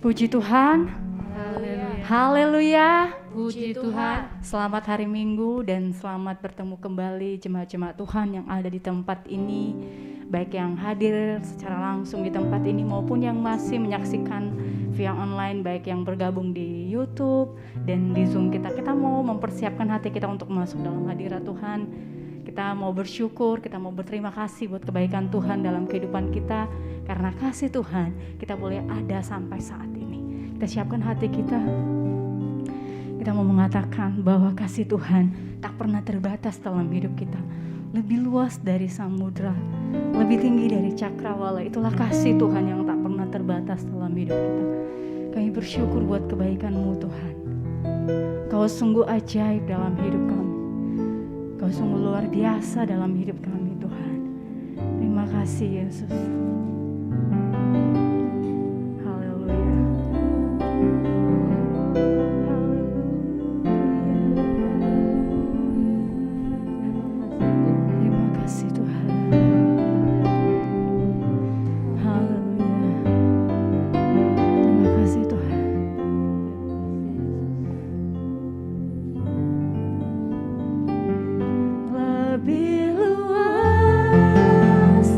Puji Tuhan. Haleluya. Puji Tuhan. Selamat hari Minggu dan selamat bertemu kembali jemaat-jemaat Tuhan yang ada di tempat ini, baik yang hadir secara langsung di tempat ini maupun yang masih menyaksikan via online, baik yang bergabung di YouTube dan di Zoom kita. Kita mau mempersiapkan hati kita untuk masuk dalam hadirat Tuhan. Kita mau bersyukur, kita mau berterima kasih buat kebaikan Tuhan dalam kehidupan kita. Karena kasih Tuhan, kita boleh ada sampai saat ini. Kita siapkan hati kita. Kita mau mengatakan bahwa kasih Tuhan tak pernah terbatas dalam hidup kita. Lebih luas dari samudra, lebih tinggi dari cakrawala. Itulah kasih Tuhan yang tak pernah terbatas dalam hidup kita. Kami bersyukur buat kebaikan-Mu Tuhan. Kau sungguh ajaib dalam hidup kami. Kau sungguh luar biasa dalam hidup kami Tuhan. Terima kasih Yesus. Lebih luas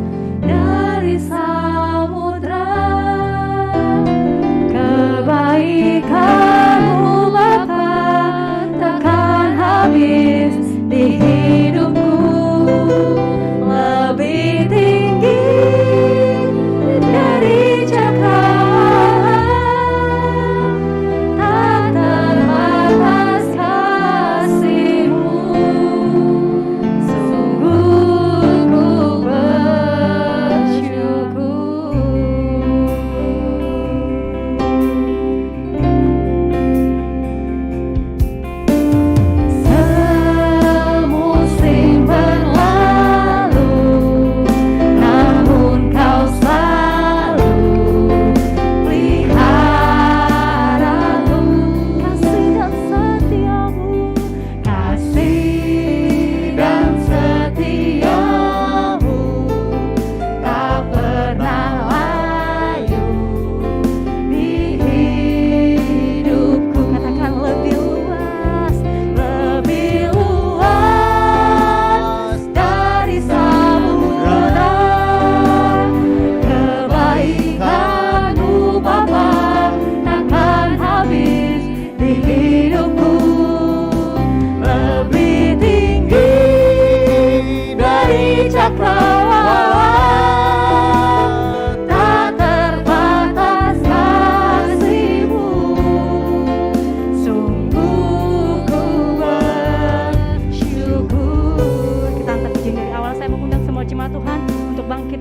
dari samudra,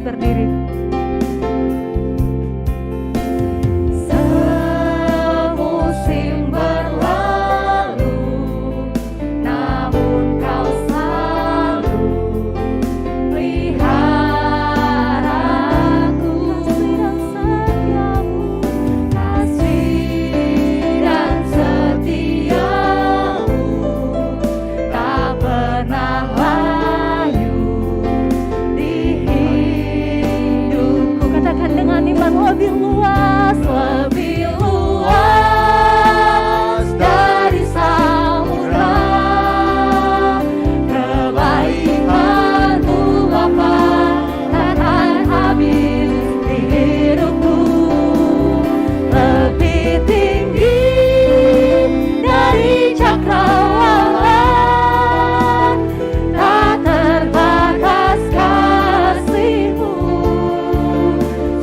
berdiri. Semusim berlalu, namun kau selalu pelihara aku. Kasih dan setiamu tak pernah layu di hidupku. Katakan dengan iman, lebih luas, Lebih luas dari samudra, kebaikan-Mu Bapa takkan habis di hidupku. Lebih tinggi dari cakrawala, tak terbatas kasih-Mu.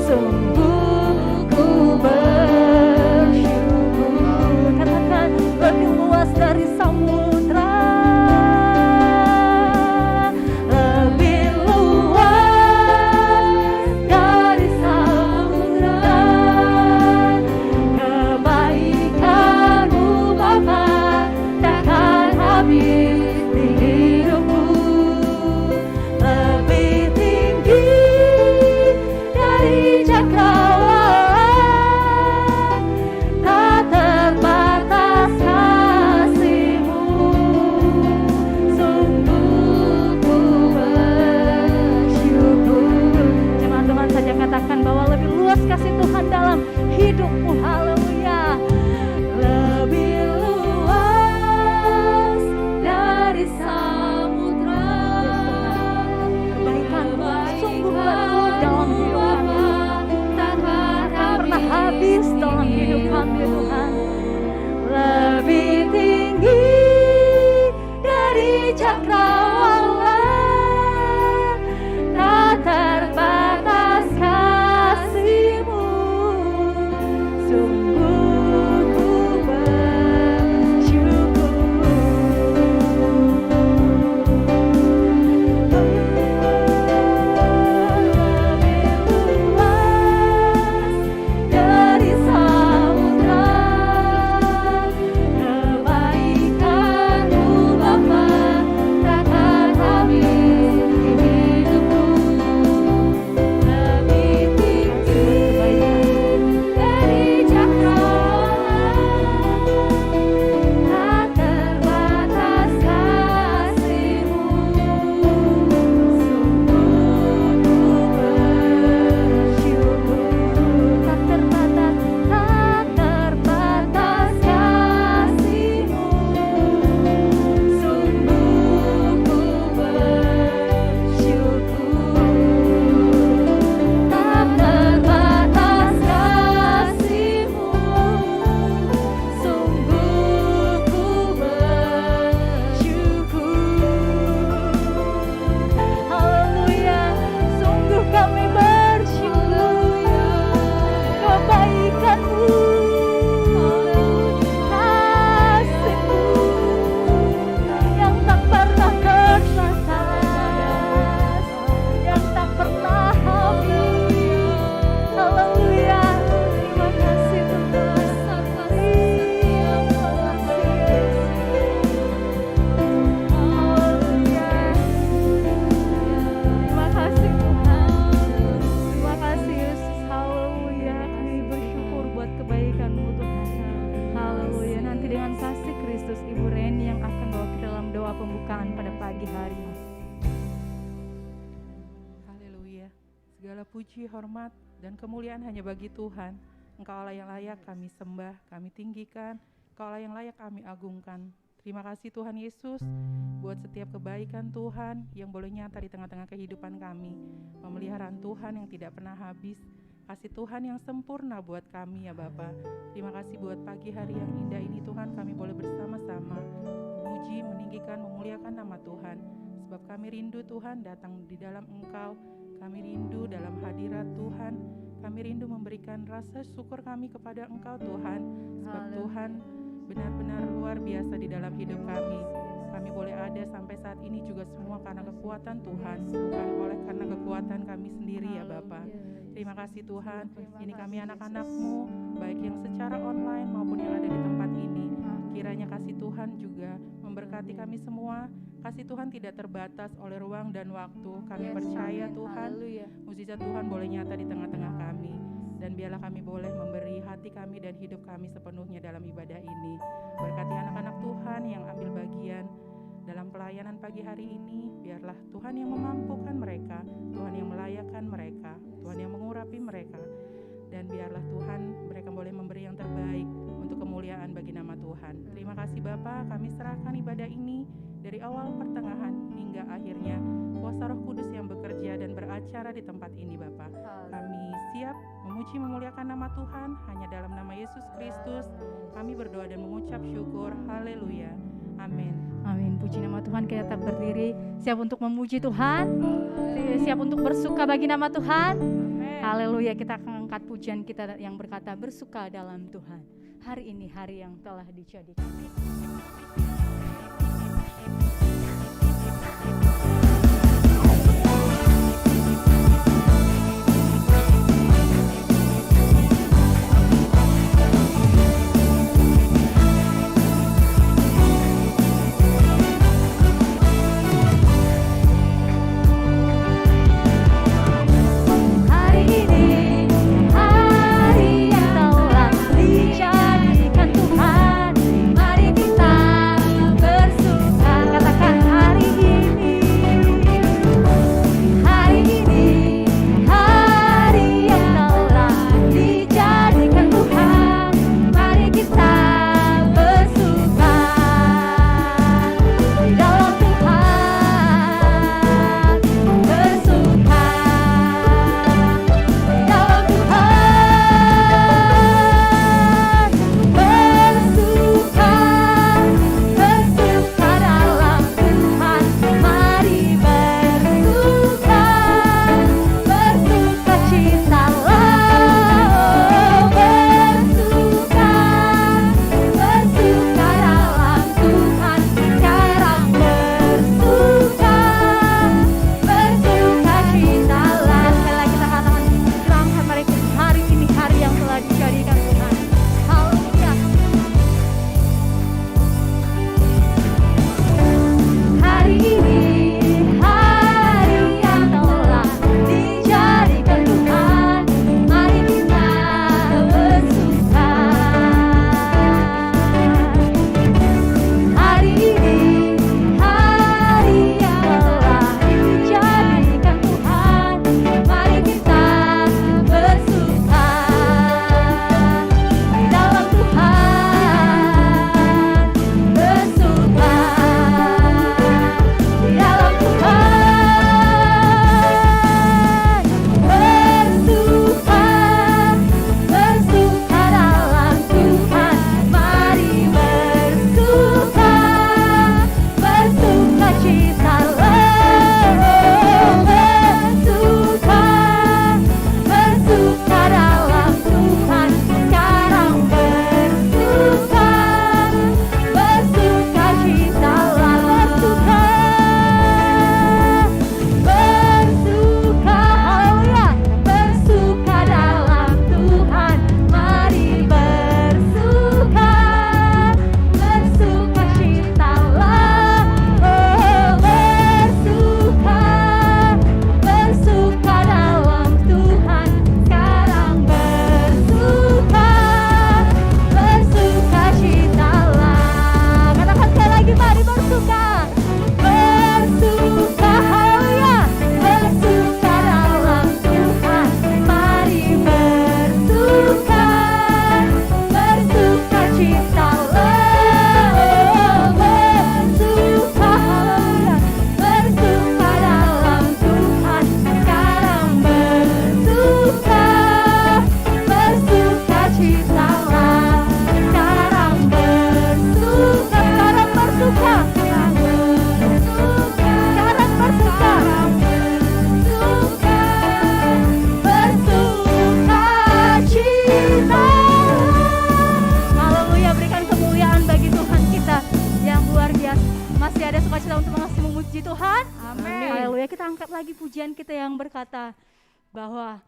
Sungguh ku bersyukur. katakan lebih luas dari samudra. Lebih luas dari samudra, kebaikan-Mu Bapa takkan habis di hidupku. Lebih tinggi dari cakrawala, tak terbatas kasih-Mu. Sungguh ku bersyukur. Jemaat Tuhan saja katakan bahwa lebih luas kasih Tuhan dalam hidupmu. Haleluya. Lebih luas dari samudra, Kebaikan-Mu sungguh penuh dalam hidup kami. takkan Pernah habis dalam hidup kami Tuhan. lebih tinggi dari cakrawala, tak terbatas kasih-Mu. Sungguh ku bersyukur. Lebih luas dari samudra, kebaikan-Mu Bapa takkan habis di hidupku. Lebih tinggi dari cakrawala, tak terbatas kasih-Mu. Sungguh ku bersyukur. Tak terbatas kasih-Mu. Sungguh ku bersyukur. Tak terbatas kasih-Mu. Sungguh ku bersyukur. Haleluya. Sungguh kami bersyukur. Kebaikan-Mu, kasih-Mu yang tak pernah terbatas, yang tak pernah habis. Haleluya. Terima kasih Tuhan. Terima kasih Yesus. Haleluya. Terima kasih Tuhan. Terima kasih Yesus. Haleluya. Kami bersyukur buat kebaikan-Mu Tuhan. Haleluya. Nanti dengan kasih Kristus Ibu Reni yang akan bawa kita dalam doa pembukaan pada pagi hari. Haleluya. Segala puji, hormat, dan kemuliaan hanya bagi Tuhan. Engkau Allah yang layak kami sembah, kami tinggikan. Engkau Allah yang layak kami agungkan. Terima kasih Tuhan Yesus buat setiap kebaikan Tuhan yang boleh nyata di tengah-tengah kehidupan kami. Pemeliharaan Tuhan yang tidak pernah habis. Kasih Tuhan yang sempurna buat kami ya Bapa. Terima kasih buat pagi hari yang indah ini Tuhan, kami boleh bersama-sama memuji, meninggikan, memuliakan nama Tuhan. Sebab kami rindu Tuhan datang di dalam Engkau. Kami rindu dalam hadirat Tuhan. Kami rindu memberikan rasa syukur kami kepada Engkau Tuhan. Sebab Tuhan benar-benar luar biasa di dalam hidup kami. Kami boleh ada sampai saat ini juga semua karena kekuatan Tuhan, bukan oleh karena kekuatan kami sendiri ya Bapa. Terima kasih Tuhan, ini kami anak-anak-Mu, baik yang secara online maupun yang ada di tempat ini. Kiranya kasih Tuhan juga memberkati kami semua. Kasih Tuhan tidak terbatas oleh ruang dan waktu. Kami percaya Tuhan, mukjizat Tuhan boleh nyata di tengah-tengah kami. Dan biarlah kami boleh memberi hati kami dan hidup kami sepenuhnya dalam ibadah ini. Berkati anak-anak Tuhan yang ambil bagian dalam pelayanan pagi hari ini. Biarlah Tuhan yang memampukan mereka, Tuhan yang melayakkan mereka, Tuhan yang mengurapi mereka. Dan biarlah Tuhan mereka boleh memberi yang terbaik untuk kemuliaan bagi nama Tuhan. Terima kasih Bapa, kami serahkan ibadah ini dari awal pertengahan hingga akhirnya. Kuasa Roh Kudus yang bekerja dan beracara di tempat ini Bapa. Kami siap memuji memuliakan nama Tuhan hanya dalam nama Yesus Kristus. Kami berdoa dan mengucap syukur. Haleluya. Amin. Amin. Puji nama Tuhan. Kita tetap berdiri, siap untuk memuji Tuhan, siap untuk bersuka bagi nama Tuhan. Haleluya. Kita akan angkat pujian kita yang berkata bersuka dalam Tuhan. Hari ini hari yang telah dijadikan. Hari ini hari yang telah dijadikan Tuhan. Mari kita Tuhan? Amin. Haleluya. Kita angkat lagi pujian kita yang berkata bahwa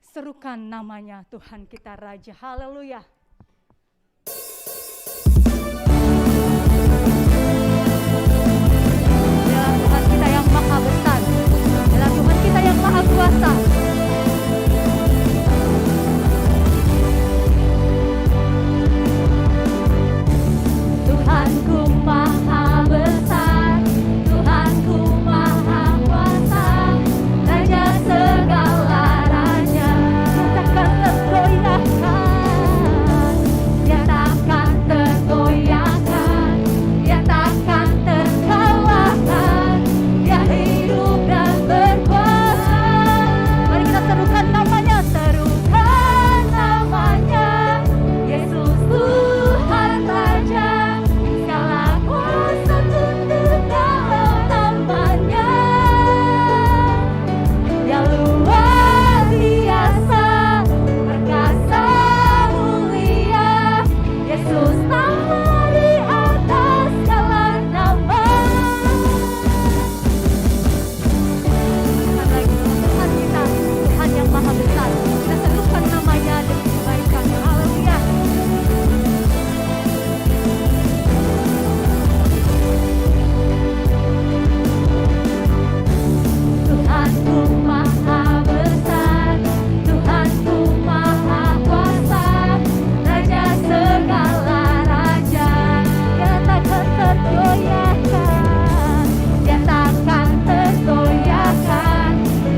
serukan namanya Tuhan kita Raja. Haleluya. Adalah Tuhan kita yang maha besar. Adalah Tuhan kita yang maha kuasa. Tuhanku maha besar, Tuhanku maha kuasa, Raja segala raja, takkan tergoyahkan, Dia takkan tergoyahkan, Dia takkan terkalahkan, Dia hidup dan berkuasa. Mari kita serukan namanya, Serukan namanya, Yesus Tuhan Raja, segala kuasa tunduk dalam namanya. Dia luar biasa, perkasa mulia, Yesus nama di atas segala nama. Tuhan lagi Tuhan kita, Tuhan yang maha besar. Kita serukan namanya demi kebaikan. Haleluya. Tuhanku maha besar, Tuhanku maha kuasa, Raja segala raja, Dia takkan tergoyahkan, Dia takkan tergoyahkan,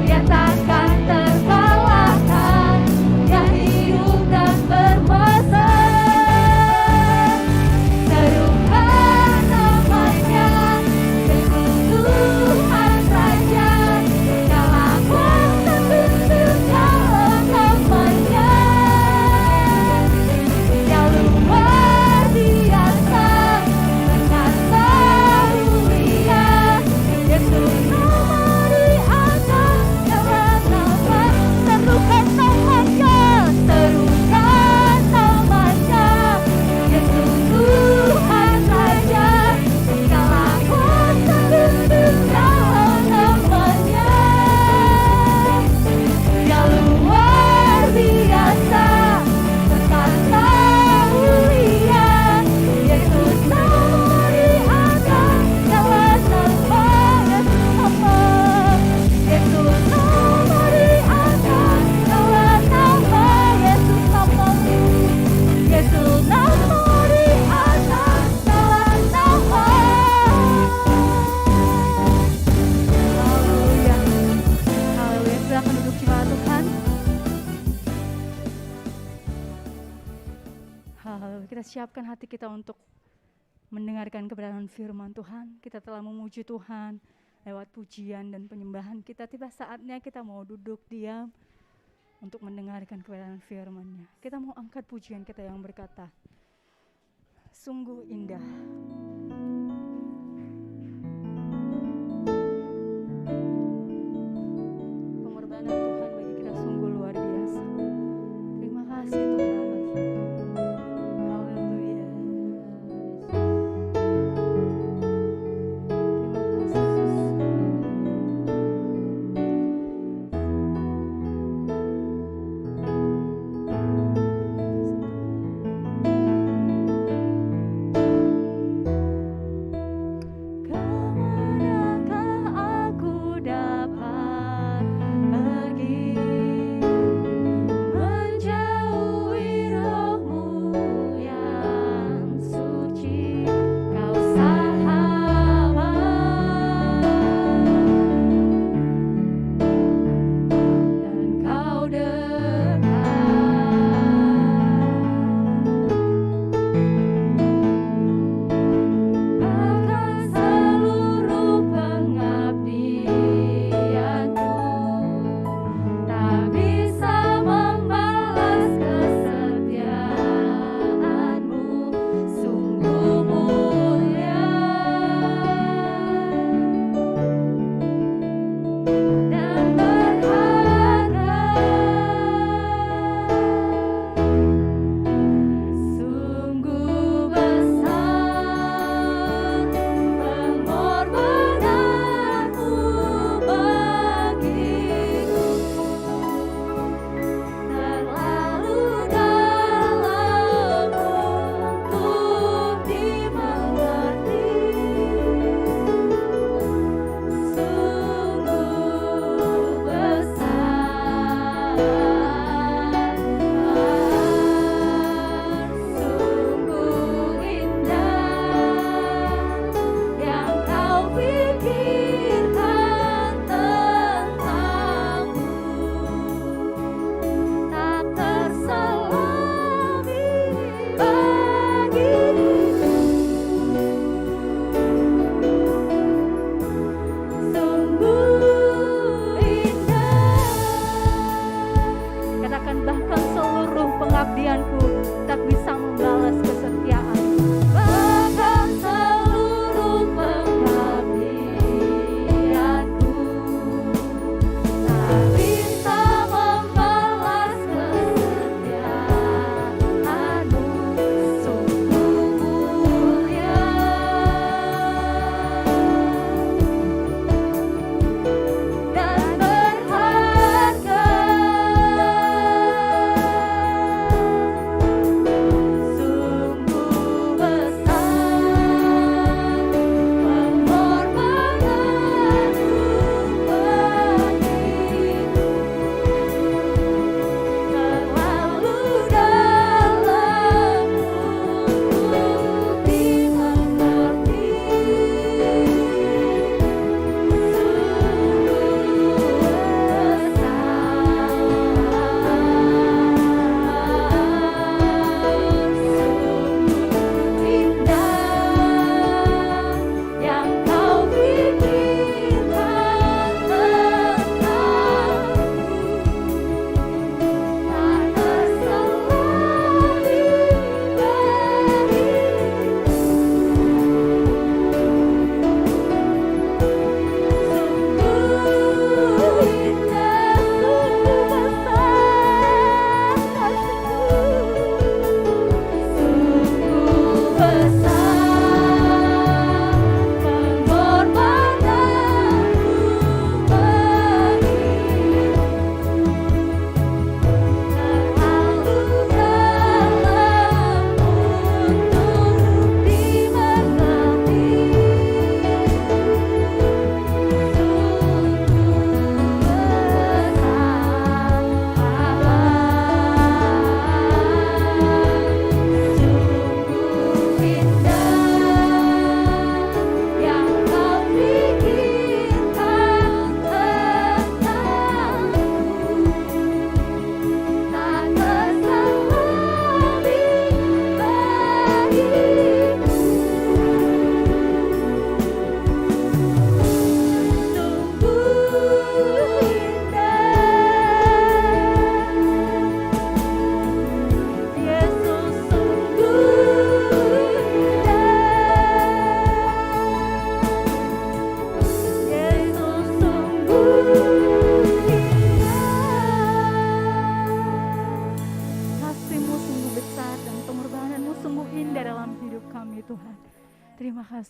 Dia takkan terkalahkan, Dia hidup dan berkuasa. Serukan namanya, Yesus Tuhan Raja, segala kuasa tunduk dalam namanya. Dia luar biasa, perkasa mulia, Yesus nama di atas segala nama. Serukan namanya, serukan namanya, Yesus Tuhan Raja, segala kuasa tunduk dalam namanya. Dia luar biasa, perkasa mulia, Yesus nama di atas segala nama. Yesus nama di atas segala nama. Yesus nama di atas segala nama. Haleluya. Haleluya. Silakan duduk jemaat Tuhan. Haleluya. Kita siapkan hati kita untuk mendengarkan kebenaran firman Tuhan. Kita telah memuji Tuhan lewat pujian dan penyembahan kita. Tiba saatnya kita mau duduk diam untuk mendengarkan kebenaran firman-Nya. Kita mau angkat pujian kita yang berkata, sungguh indah. Pengorbanan Tuhan bagi kita sungguh luar biasa. Terima kasih Tuhan. Haleluya. Terima kasih Yesus.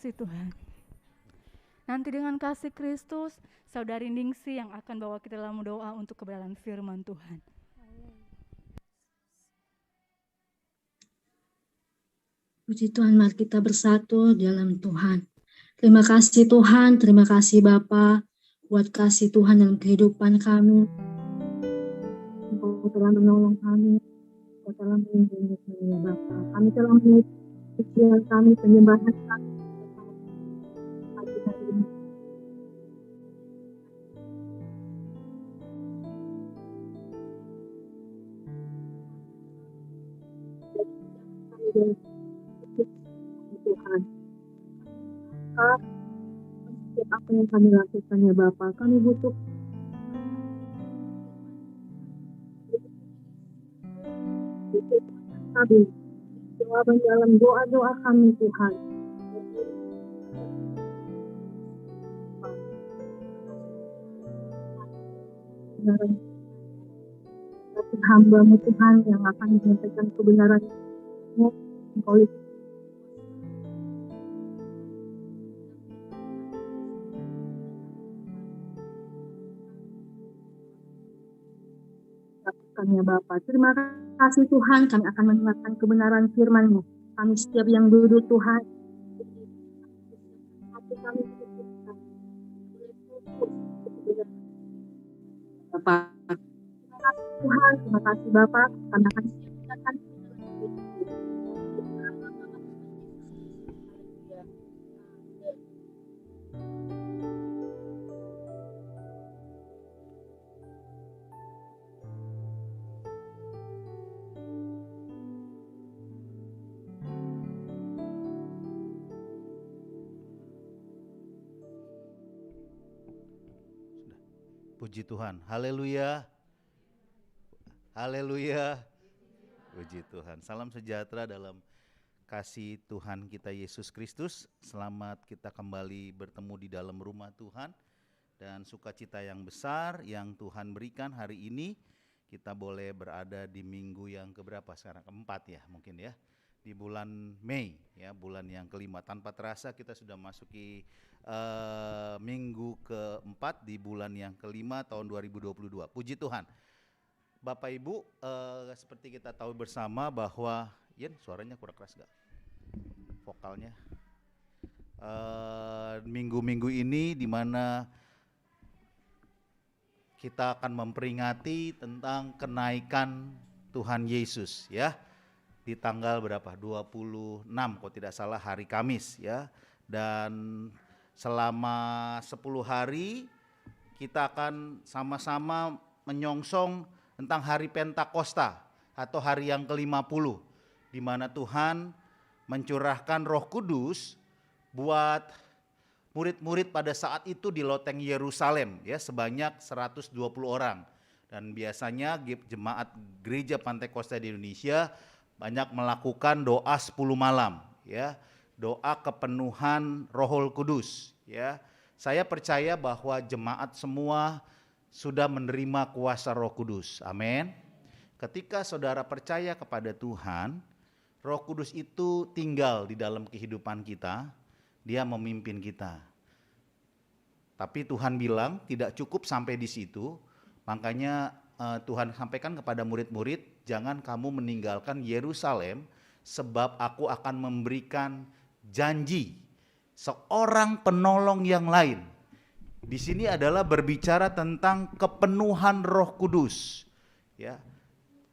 kasih Tuhan. Nanti dengan kasih Kristus, Saudari Ningsi yang akan bawa kita dalam doa untuk kebenaran firman Tuhan. Puji Tuhan, mari kita bersatu dalam Tuhan. Terima kasih Tuhan, terima kasih Bapa buat kasih Tuhan dalam kehidupan kami. Engkau telah menolong kami, Engkau telah melindungi kami ya Bapa. Kami telah menutup pikiran kami, penyembahan kami. Pagi hari ini. Kami dari Tuhan. Setiap apa yang kami lakukan ya Bapa, kami butuh kami jawaban dalam doa-doa kami Tuhan. Tapi hamba-Mu Tuhan yang akan menyampaikan kebenaran-Mu, Engkau lakukan ya Bapa. Terima kasih Tuhan, kami akan mendengarkan kebenaran firman-Mu. Kami setiap yang duduk Tuhan, hati kami Bapak. Terima kasih Tuhan, terima kasih Bapak. Kami akan siapkan Puji Tuhan, haleluya, haleluya, puji Tuhan. Salam sejahtera dalam kasih Tuhan kita Yesus Kristus. Selamat kita kembali bertemu di dalam rumah Tuhan. Dan sukacita yang besar yang Tuhan berikan hari ini, kita boleh berada di minggu yang keberapa sekarang? Keempat ya mungkin ya. Di bulan Mei ya, bulan yang kelima. Tanpa terasa kita sudah masuki minggu keempat di bulan yang kelima tahun 2022. Puji Tuhan. Bapak Ibu, seperti kita tahu bersama bahwa, Yen suaranya kurang keras gak? Vokalnya. Minggu-minggu ini di mana kita akan memperingati tentang kenaikan Tuhan Yesus ya. Di tanggal berapa? 26 kalau tidak salah hari Kamis ya. Dan selama 10 hari kita akan sama-sama menyongsong tentang hari Pentakosta atau hari yang ke-50 di mana Tuhan mencurahkan Roh Kudus buat murid-murid pada saat itu di loteng Yerusalem ya, sebanyak 120 orang. Dan biasanya jemaat gereja Pentakosta di Indonesia banyak melakukan doa 10 malam ya. Doa kepenuhan Rohul Kudus ya. Saya percaya bahwa jemaat semua sudah menerima kuasa Roh Kudus. Amin. Ketika saudara percaya kepada Tuhan, Roh Kudus itu tinggal di dalam kehidupan kita, Dia memimpin kita. Tapi Tuhan bilang tidak cukup sampai di situ, makanya Tuhan sampaikan kepada murid-murid, jangan kamu meninggalkan Yerusalem sebab aku akan memberikan janji seorang penolong yang lain. Di sini adalah berbicara tentang kepenuhan Roh Kudus. Ya.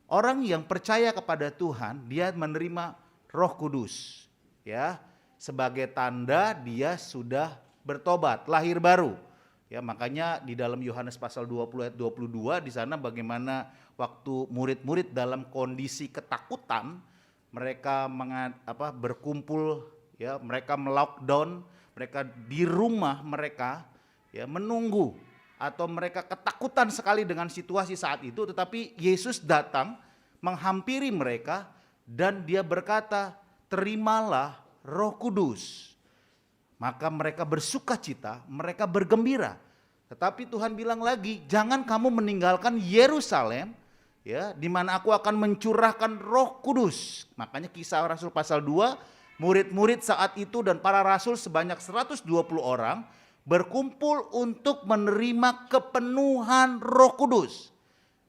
Orang yang percaya kepada Tuhan, dia menerima Roh Kudus. Ya, sebagai tanda dia sudah bertobat, lahir baru. Ya, makanya di dalam Yohanes pasal 20 ayat 22 di sana bagaimana waktu murid-murid dalam kondisi ketakutan, mereka berkumpul ya, mereka melockdown, mereka di rumah mereka ya menunggu atau mereka ketakutan sekali dengan situasi saat itu, tetapi Yesus datang menghampiri mereka dan dia berkata, "Terimalah Roh Kudus." Maka mereka bersukacita, mereka bergembira. Tetapi Tuhan bilang lagi, jangan kamu meninggalkan Yerusalem ya, di mana aku akan mencurahkan Roh Kudus. Makanya Kisah Rasul pasal 2 Murid-murid saat itu dan para rasul sebanyak 120 orang berkumpul untuk menerima kepenuhan Roh Kudus.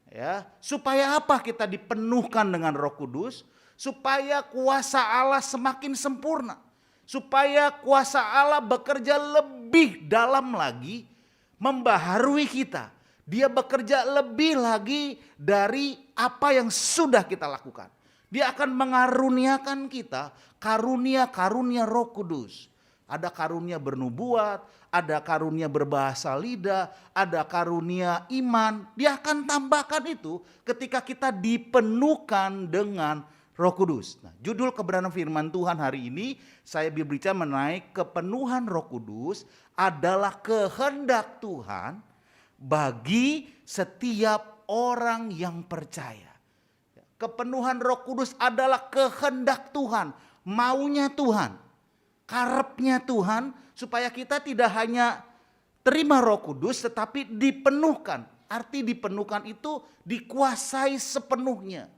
Ya, supaya apa kita dipenuhkan dengan Roh Kudus? Supaya kuasa Allah semakin sempurna. Supaya kuasa Allah bekerja lebih dalam lagi, membaharui kita. Dia bekerja lebih lagi dari apa yang sudah kita lakukan. Dia akan mengaruniakan kita karunia-karunia Roh Kudus. Ada karunia bernubuat, ada karunia berbahasa lidah, ada karunia iman. Dia akan tambahkan itu ketika kita dipenuhkan dengan Roh Kudus. Nah, judul kebenaran firman Tuhan hari ini saya berbicara mengenai kepenuhan Roh Kudus adalah kehendak Tuhan bagi setiap orang yang percaya. Kepenuhan Roh Kudus adalah kehendak Tuhan, maunya Tuhan. Karepnya Tuhan supaya kita tidak hanya terima Roh Kudus tetapi dipenuhkan. Arti dipenuhkan itu dikuasai sepenuhnya.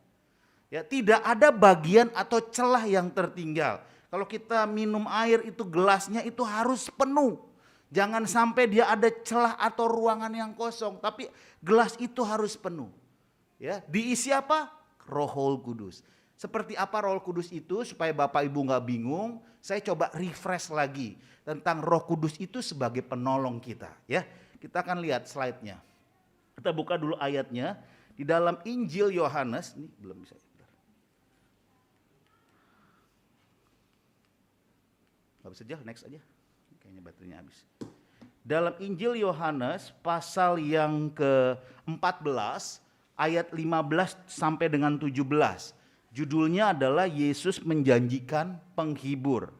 Ya, tidak ada bagian atau celah yang tertinggal. Kalau kita minum air itu gelasnya itu harus penuh. Jangan sampai dia ada celah atau ruangan yang kosong, tapi gelas itu harus penuh. Ya, diisi apa? Roh Kudus. Seperti apa Roh Kudus itu supaya Bapak Ibu nggak bingung, saya coba refresh lagi tentang Roh Kudus itu sebagai penolong kita. Ya, kita akan lihat slide-nya. Kita buka dulu ayatnya di dalam Injil Yohanes. Ini belum bisa. Gak bisa aja, next aja. Kayaknya baterainya habis. Dalam Injil Yohanes pasal yang ke-14 ayat 15 sampai dengan 17. Judulnya adalah Yesus menjanjikan penghibur.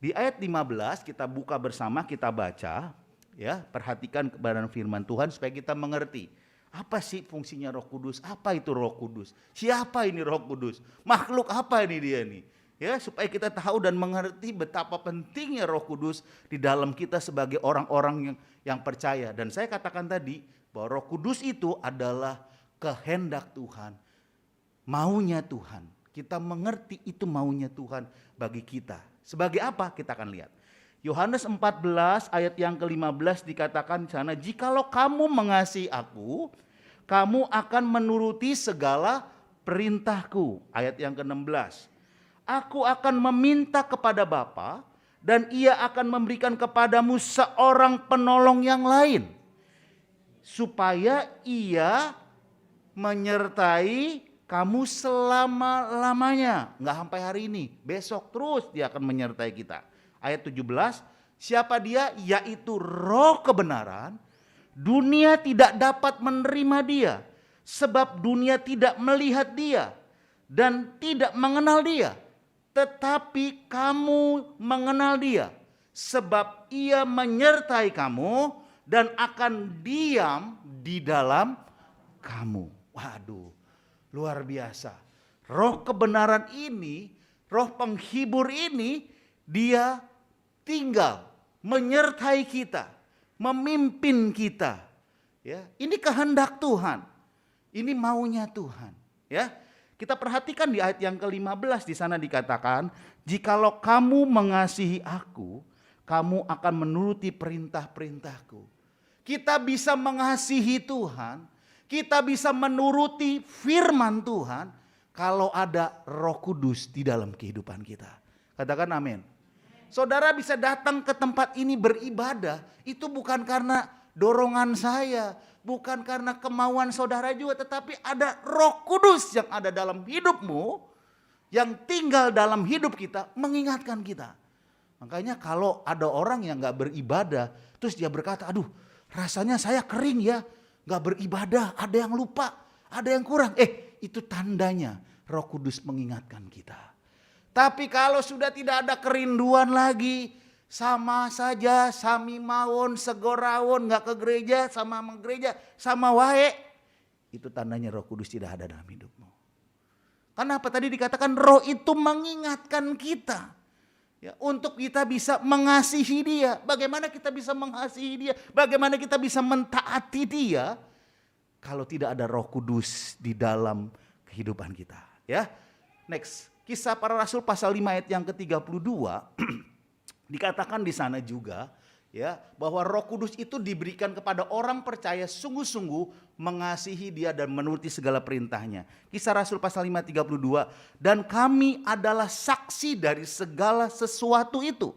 Di ayat 15 kita buka bersama, kita baca, ya, perhatikan kebenaran firman Tuhan supaya kita mengerti. Apa sih fungsinya Roh Kudus? Apa itu Roh Kudus? Siapa ini Roh Kudus? Makhluk apa ini dia nih? Ya, supaya kita tahu dan mengerti betapa pentingnya Roh Kudus di dalam kita sebagai orang-orang yang percaya. Dan saya katakan tadi bahwa Roh Kudus itu adalah kehendak Tuhan. Maunya Tuhan. Kita mengerti itu maunya Tuhan bagi kita. Sebagai apa? Kita akan lihat. Yohanes 14 ayat yang ke-15 dikatakan di sana, jikalau kamu mengasihi aku, kamu akan menuruti segala perintahku. Ayat yang ke-16. Aku akan meminta kepada Bapa dan ia akan memberikan kepadamu seorang penolong yang lain. Supaya ia menyertai kamu selama-lamanya. Enggak sampai hari ini, besok terus dia akan menyertai kita. Ayat 17, siapa dia? Yaitu Roh kebenaran. Dunia tidak dapat menerima dia, sebab dunia tidak melihat dia dan tidak mengenal dia. Tetapi kamu mengenal dia, sebab ia menyertai kamu dan akan diam di dalam kamu. Waduh, luar biasa. Roh kebenaran ini, Roh penghibur ini, dia tinggal menyertai kita, memimpin kita. Ya, ini kehendak Tuhan. Ini maunya Tuhan, ya. Kita perhatikan di ayat yang ke-15 di sana dikatakan, jikalau kamu mengasihi aku, kamu akan menuruti perintah-perintahku. Kita bisa mengasihi Tuhan, kita bisa menuruti firman Tuhan kalau ada Roh Kudus di dalam kehidupan kita. Katakan amin. Saudara bisa datang ke tempat ini beribadah, itu bukan karena dorongan saya, bukan karena kemauan saudara juga, tetapi ada Roh Kudus yang ada dalam hidupmu, yang tinggal dalam hidup kita, mengingatkan kita. Makanya kalau ada orang yang gak beribadah, terus dia berkata, aduh rasanya saya kering ya, gak beribadah, ada yang lupa, ada yang kurang. Itu tandanya Roh Kudus mengingatkan kita. Tapi kalau sudah tidak ada kerinduan lagi, sama saja, sami mawon, segorawon, gak ke gereja, sama gereja, sama wae. Itu tandanya Roh Kudus tidak ada dalam hidupmu. Kenapa tadi dikatakan Roh itu mengingatkan kita. Ya, untuk kita bisa mengasihi dia. Bagaimana kita bisa mengasihi dia? Bagaimana kita bisa mentaati dia? Kalau tidak ada Roh Kudus di dalam kehidupan kita. Ya, next. Kisah Para Rasul pasal 5 ayat yang ke-32 dikatakan di sana juga ya bahwa Roh Kudus itu diberikan kepada orang percaya sungguh-sungguh mengasihi Dia dan menuruti segala perintahnya. Kisah Rasul pasal 5 32, dan kami adalah saksi dari segala sesuatu itu.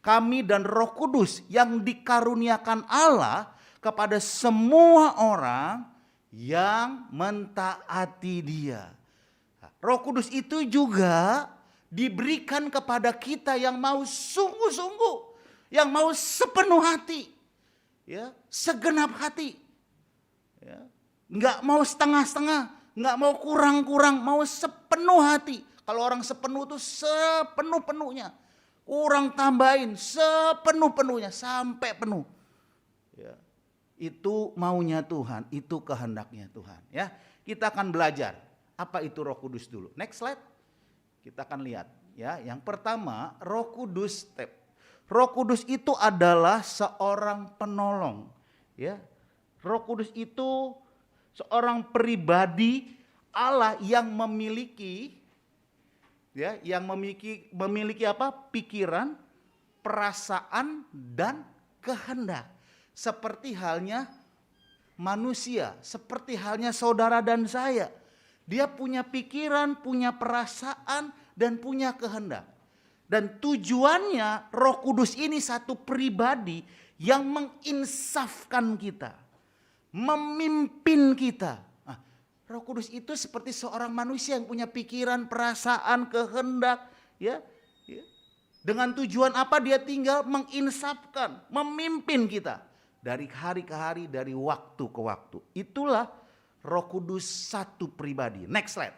Kami dan Roh Kudus yang dikaruniakan Allah kepada semua orang yang mentaati Dia. Roh Kudus itu juga diberikan kepada kita yang mau sungguh-sungguh, yang mau sepenuh hati, ya, segenap hati, ya, nggak mau setengah-setengah, nggak mau kurang-kurang, mau sepenuh hati. Kalau orang sepenuh itu sepenuh-penuhnya, kurang tambahin sepenuh-penuhnya sampai penuh. Ya, itu maunya Tuhan, itu kehendaknya Tuhan. Ya, kita akan belajar apa itu Roh Kudus dulu. Next slide. Kita akan lihat ya. Yang pertama, Roh Kudus. Roh Kudus itu adalah seorang penolong, ya. Roh Kudus itu seorang pribadi Allah yang memiliki ya, yang memiliki apa? Pikiran, perasaan dan kehendak. Seperti halnya manusia, seperti halnya saudara dan saya. Dia punya pikiran, punya perasaan, dan punya kehendak. Dan tujuannya Roh Kudus ini satu pribadi yang menginsafkan kita, memimpin kita. Nah, Roh Kudus itu seperti seorang manusia yang punya pikiran, perasaan, kehendak. Ya. Dengan tujuan apa dia tinggal menginsafkan, memimpin kita. Dari hari ke hari, dari waktu ke waktu. Itulah Roh Kudus satu pribadi. Next slide.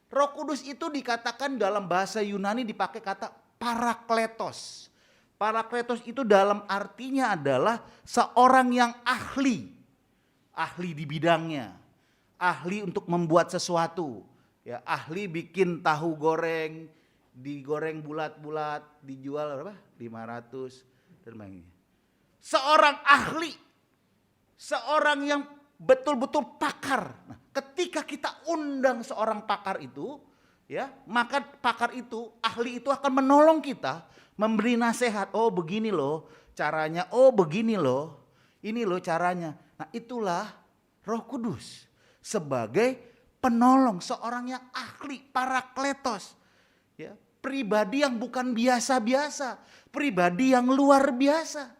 Roh Kudus itu dikatakan dalam bahasa Yunani dipakai kata parakletos. Parakletos itu dalam artinya adalah seorang yang ahli. Ahli di bidangnya. Ahli untuk membuat sesuatu. Ya, ahli bikin tahu goreng, digoreng bulat-bulat, dijual berapa? 500 dan lainnya. Seorang ahli. Seorang yang betul-betul pakar. Nah, ketika kita undang seorang pakar itu, ya, maka pakar itu, ahli itu akan menolong kita, memberi nasihat. Oh, begini loh caranya. Oh, begini loh. Ini loh caranya. Nah, itulah Roh Kudus sebagai penolong, seorang yang ahli, parakletos. Ya, pribadi yang bukan biasa-biasa, pribadi yang luar biasa.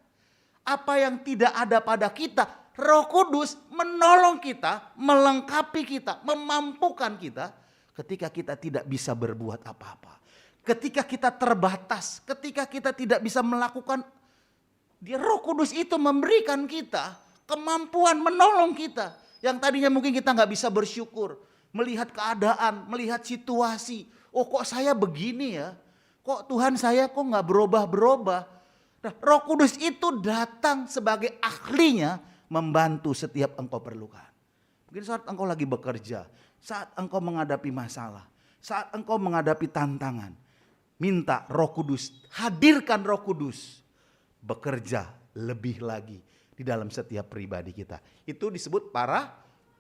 Apa yang tidak ada pada kita, Roh Kudus menolong kita, melengkapi kita, memampukan kita ketika kita tidak bisa berbuat apa-apa. Ketika kita terbatas, ketika kita tidak bisa melakukan, Roh Kudus itu memberikan kita kemampuan menolong kita. Yang tadinya mungkin kita nggak bisa bersyukur, melihat keadaan, melihat situasi. Oh, kok saya begini ya? Kok Tuhan saya kok nggak berubah-berubah? Nah, Roh Kudus itu datang sebagai ahlinya, membantu setiap engkau perlukan. Mungkin saat engkau lagi bekerja, saat engkau menghadapi masalah, saat engkau menghadapi tantangan, minta Roh Kudus, hadirkan Roh Kudus bekerja lebih lagi di dalam setiap pribadi kita. Itu disebut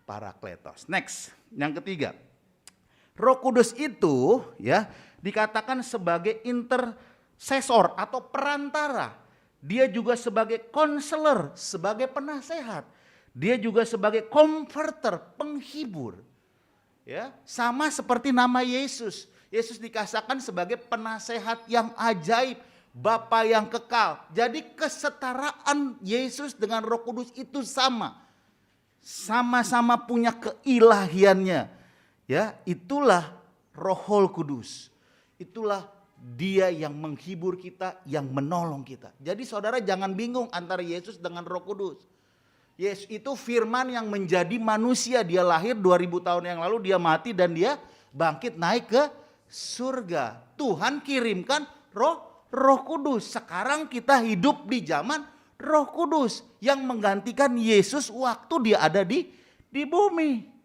parakletos. Next, yang ketiga. Roh Kudus itu ya dikatakan sebagai intercessor atau perantara. Dia juga sebagai konselor, sebagai penasehat. Dia juga sebagai comforter, penghibur. Ya, sama seperti nama Yesus. Yesus dikatakan sebagai penasehat yang ajaib, Bapa yang kekal. Jadi kesetaraan Yesus dengan Roh Kudus itu sama. Sama-sama punya keilahiannya. Ya, itulah Roh Kudus. Itulah Dia yang menghibur kita, yang menolong kita. Jadi saudara jangan bingung antara Yesus dengan Roh Kudus. Yesus itu firman yang menjadi manusia. Dia lahir 2000 tahun yang lalu, dia mati dan dia bangkit naik ke surga. Tuhan kirimkan Roh Kudus. Sekarang kita hidup di zaman Roh Kudus yang menggantikan Yesus waktu dia ada di bumi.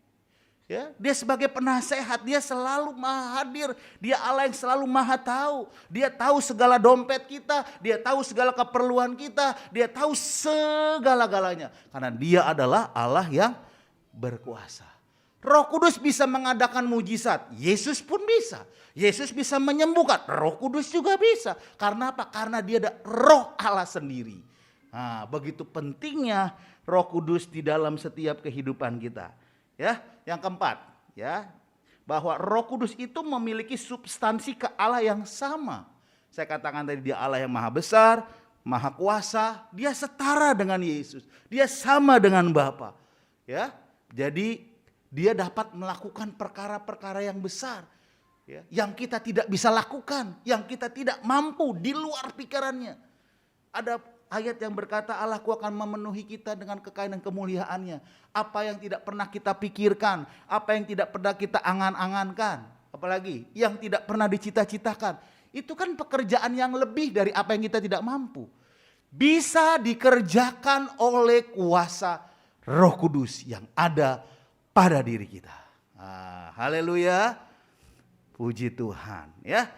Ya, dia sebagai penasehat, dia selalu maha hadir. Dia Allah yang selalu maha tahu. Dia tahu segala dompet kita, dia tahu segala keperluan kita, dia tahu segala-galanya. Karena dia adalah Allah yang berkuasa. Roh Kudus bisa mengadakan mujizat, Yesus pun bisa. Yesus bisa menyembuhkan, Roh Kudus juga bisa. Karena apa? Karena dia ada Roh Allah sendiri. Nah, begitu pentingnya Roh Kudus di dalam setiap kehidupan kita. Ya, yang keempat, ya, bahwa Roh Kudus itu memiliki substansi ke Allah yang sama. Saya katakan tadi dia Allah yang maha besar, maha kuasa, dia setara dengan Yesus. Dia sama dengan Bapa. Ya, jadi dia dapat melakukan perkara-perkara yang besar, ya, yang kita tidak bisa lakukan, yang kita tidak mampu, di luar pikirannya. Ada ayat yang berkata Allahku akan memenuhi kita dengan kekayaan dan kemuliaannya. Apa yang tidak pernah kita pikirkan, apa yang tidak pernah kita angan-angankan, apalagi yang tidak pernah dicita-citakan. Itu kan pekerjaan yang lebih dari apa yang kita tidak mampu. Bisa dikerjakan oleh kuasa Roh Kudus yang ada pada diri kita. Haleluya. Puji Tuhan, ya.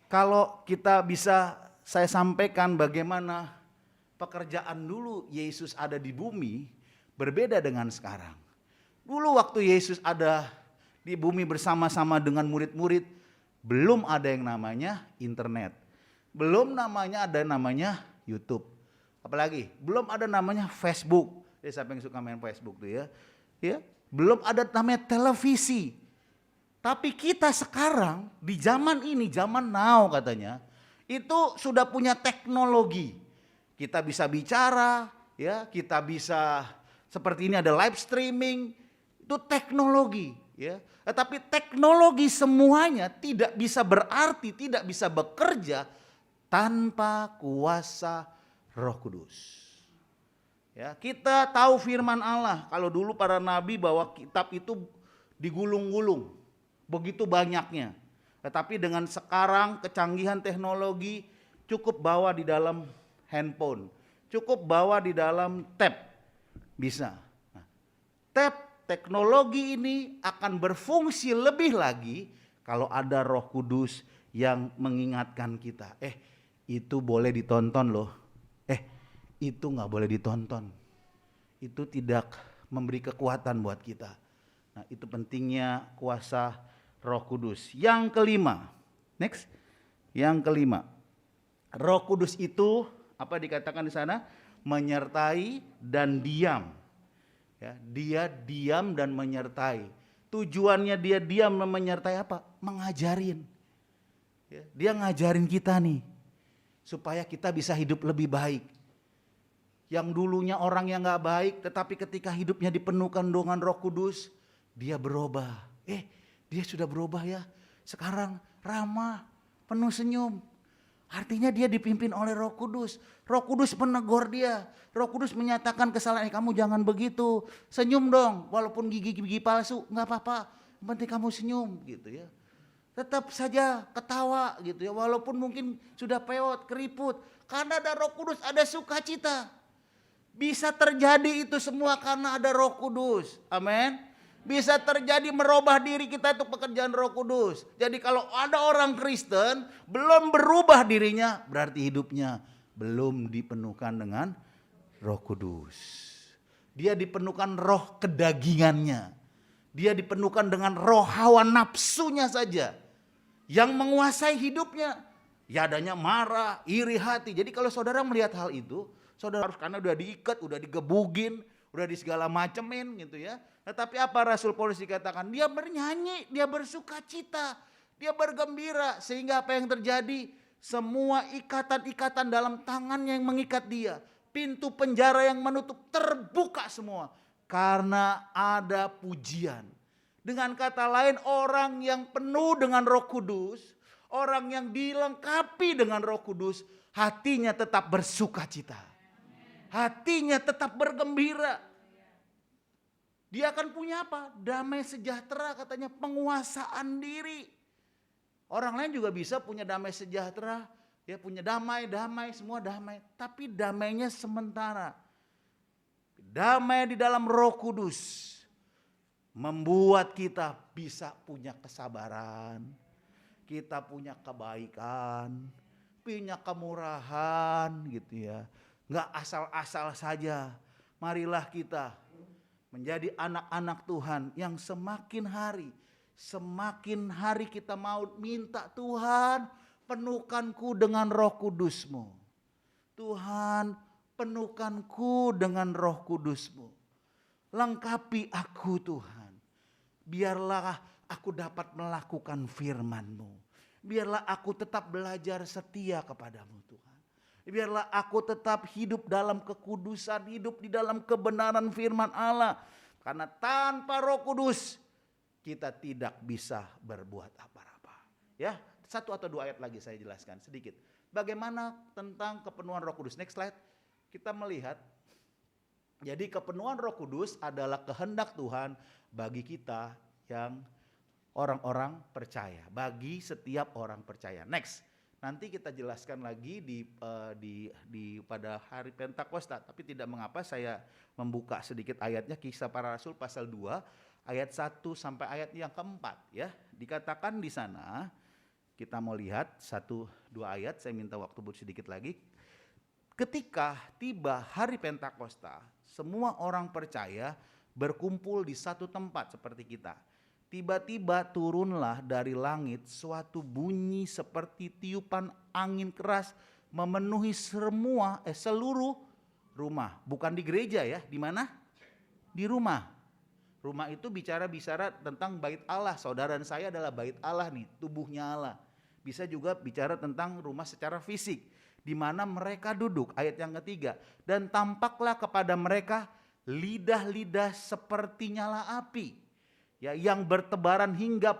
Kalau kita bisa saya sampaikan bagaimana pekerjaan dulu Yesus ada di bumi berbeda dengan sekarang. Dulu waktu Yesus ada di bumi bersama-sama dengan murid-murid, belum ada yang namanya internet. Belum ada namanya YouTube. Apalagi belum ada namanya Facebook. Siapa yang suka main Facebook tuh ya? Ya, belum ada namanya televisi. Tapi kita sekarang di zaman ini, zaman now katanya, itu sudah punya teknologi. Kita bisa bicara, ya, kita bisa seperti ini ada live streaming, itu teknologi, ya. Tetapi teknologi semuanya tidak bisa berarti, tidak bisa bekerja tanpa kuasa Roh Kudus. Ya, kita tahu firman Allah, kalau dulu para nabi bahwa kitab itu digulung-gulung, begitu banyaknya. Tetapi dengan sekarang kecanggihan teknologi, cukup bawa di dalam handphone, cukup bawa di dalam tab, bisa. Nah, tab teknologi ini akan berfungsi lebih lagi kalau ada Roh Kudus yang mengingatkan kita. Itu boleh ditonton loh. Itu nggak boleh ditonton. Itu tidak memberi kekuatan buat kita. Nah, itu pentingnya kuasa Roh Kudus. Yang kelima, next. Yang kelima, Roh Kudus itu apa dikatakan di sana? Menyertai dan diam. Ya, dia diam dan menyertai. Tujuannya dia diam dan menyertai apa? Mengajarin. Ya, dia ngajarin kita nih supaya kita bisa hidup lebih baik. Yang dulunya orang yang gak baik, tetapi ketika hidupnya dipenuhkan dengan Roh Kudus, dia berubah. Dia sudah berubah ya. Sekarang ramah, penuh senyum. Artinya dia dipimpin oleh Roh Kudus. Roh Kudus menegur dia. Roh Kudus menyatakan kesalahan, kamu jangan begitu. Senyum dong, walaupun gigi palsu, gak apa-apa. Yang penting kamu senyum gitu ya. Tetap saja ketawa gitu ya, walaupun mungkin sudah pewot, keriput. Karena ada Roh Kudus, ada sukacita. Bisa terjadi itu semua karena ada Roh Kudus. Amin. Bisa terjadi merubah diri kita untuk pekerjaan Roh Kudus. Jadi kalau ada orang Kristen belum berubah dirinya, berarti hidupnya belum dipenuhkan dengan Roh Kudus. Dia dipenuhkan roh kedagingannya. Dia dipenuhkan dengan roh hawa nafsunya saja yang menguasai hidupnya. Ya adanya marah, iri hati. Jadi kalau saudara melihat hal itu, saudara harus, karena udah diikat, udah digebugin, udah di segala macemin gitu ya. Tetapi apa Rasul Paulus dikatakan? Dia bernyanyi, dia bersuka cita, dia bergembira. Sehingga apa yang terjadi? Semua ikatan-ikatan dalam tangannya yang mengikat dia, pintu penjara yang menutup terbuka semua. Karena ada pujian. Dengan kata lain, orang yang penuh dengan Roh Kudus, orang yang dilengkapi dengan Roh Kudus, hatinya tetap bersuka cita. Hatinya tetap bergembira. Dia akan punya apa? Damai sejahtera, katanya, penguasaan diri. Orang lain juga bisa punya damai sejahtera, ya punya damai, semua damai. Tapi damainya sementara. Damai di dalam Roh Kudus membuat kita bisa punya kesabaran, kita punya kebaikan, punya kemurahan gitu ya. Enggak asal-asal saja. Marilah kita menjadi anak-anak Tuhan yang semakin hari kita mau minta, Tuhan penuhkanku dengan Roh Kudus-Mu. Tuhan penuhkanku dengan Roh Kudus-Mu. Lengkapi aku Tuhan. Biarlah aku dapat melakukan firman-Mu. Biarlah aku tetap belajar setia kepadamu Tuhan. Biarlah aku tetap hidup dalam kekudusan, hidup di dalam kebenaran firman Allah. Karena tanpa Roh Kudus kita tidak bisa berbuat apa-apa. Ya, 1 atau 2 ayat lagi saya jelaskan sedikit. Bagaimana tentang kepenuhan Roh Kudus? Next slide. Kita melihat, jadi kepenuhan Roh Kudus adalah kehendak Tuhan bagi kita yang orang-orang percaya, bagi setiap orang percaya. Next. Nanti kita jelaskan lagi pada hari Pentakosta, tapi tidak mengapa saya membuka sedikit ayatnya. Kisah Para Rasul pasal 2 ayat 1 sampai ayat yang keempat ya. Dikatakan di sana, kita mau lihat 1-2 ayat, saya minta waktu sedikit lagi. Ketika tiba hari Pentakosta, semua orang percaya berkumpul di satu tempat seperti kita. Tiba-tiba turunlah dari langit suatu bunyi seperti tiupan angin keras memenuhi seluruh rumah. Bukan di gereja ya, di mana? Di rumah. Rumah itu bicara tentang bait Allah. Saudara dan saya adalah bait Allah nih, tubuhnya Allah. Bisa juga bicara tentang rumah secara fisik, di mana mereka duduk. Ayat yang ketiga, dan tampaklah kepada mereka lidah-lidah seperti nyala api. Ya, yang bertebaran hingga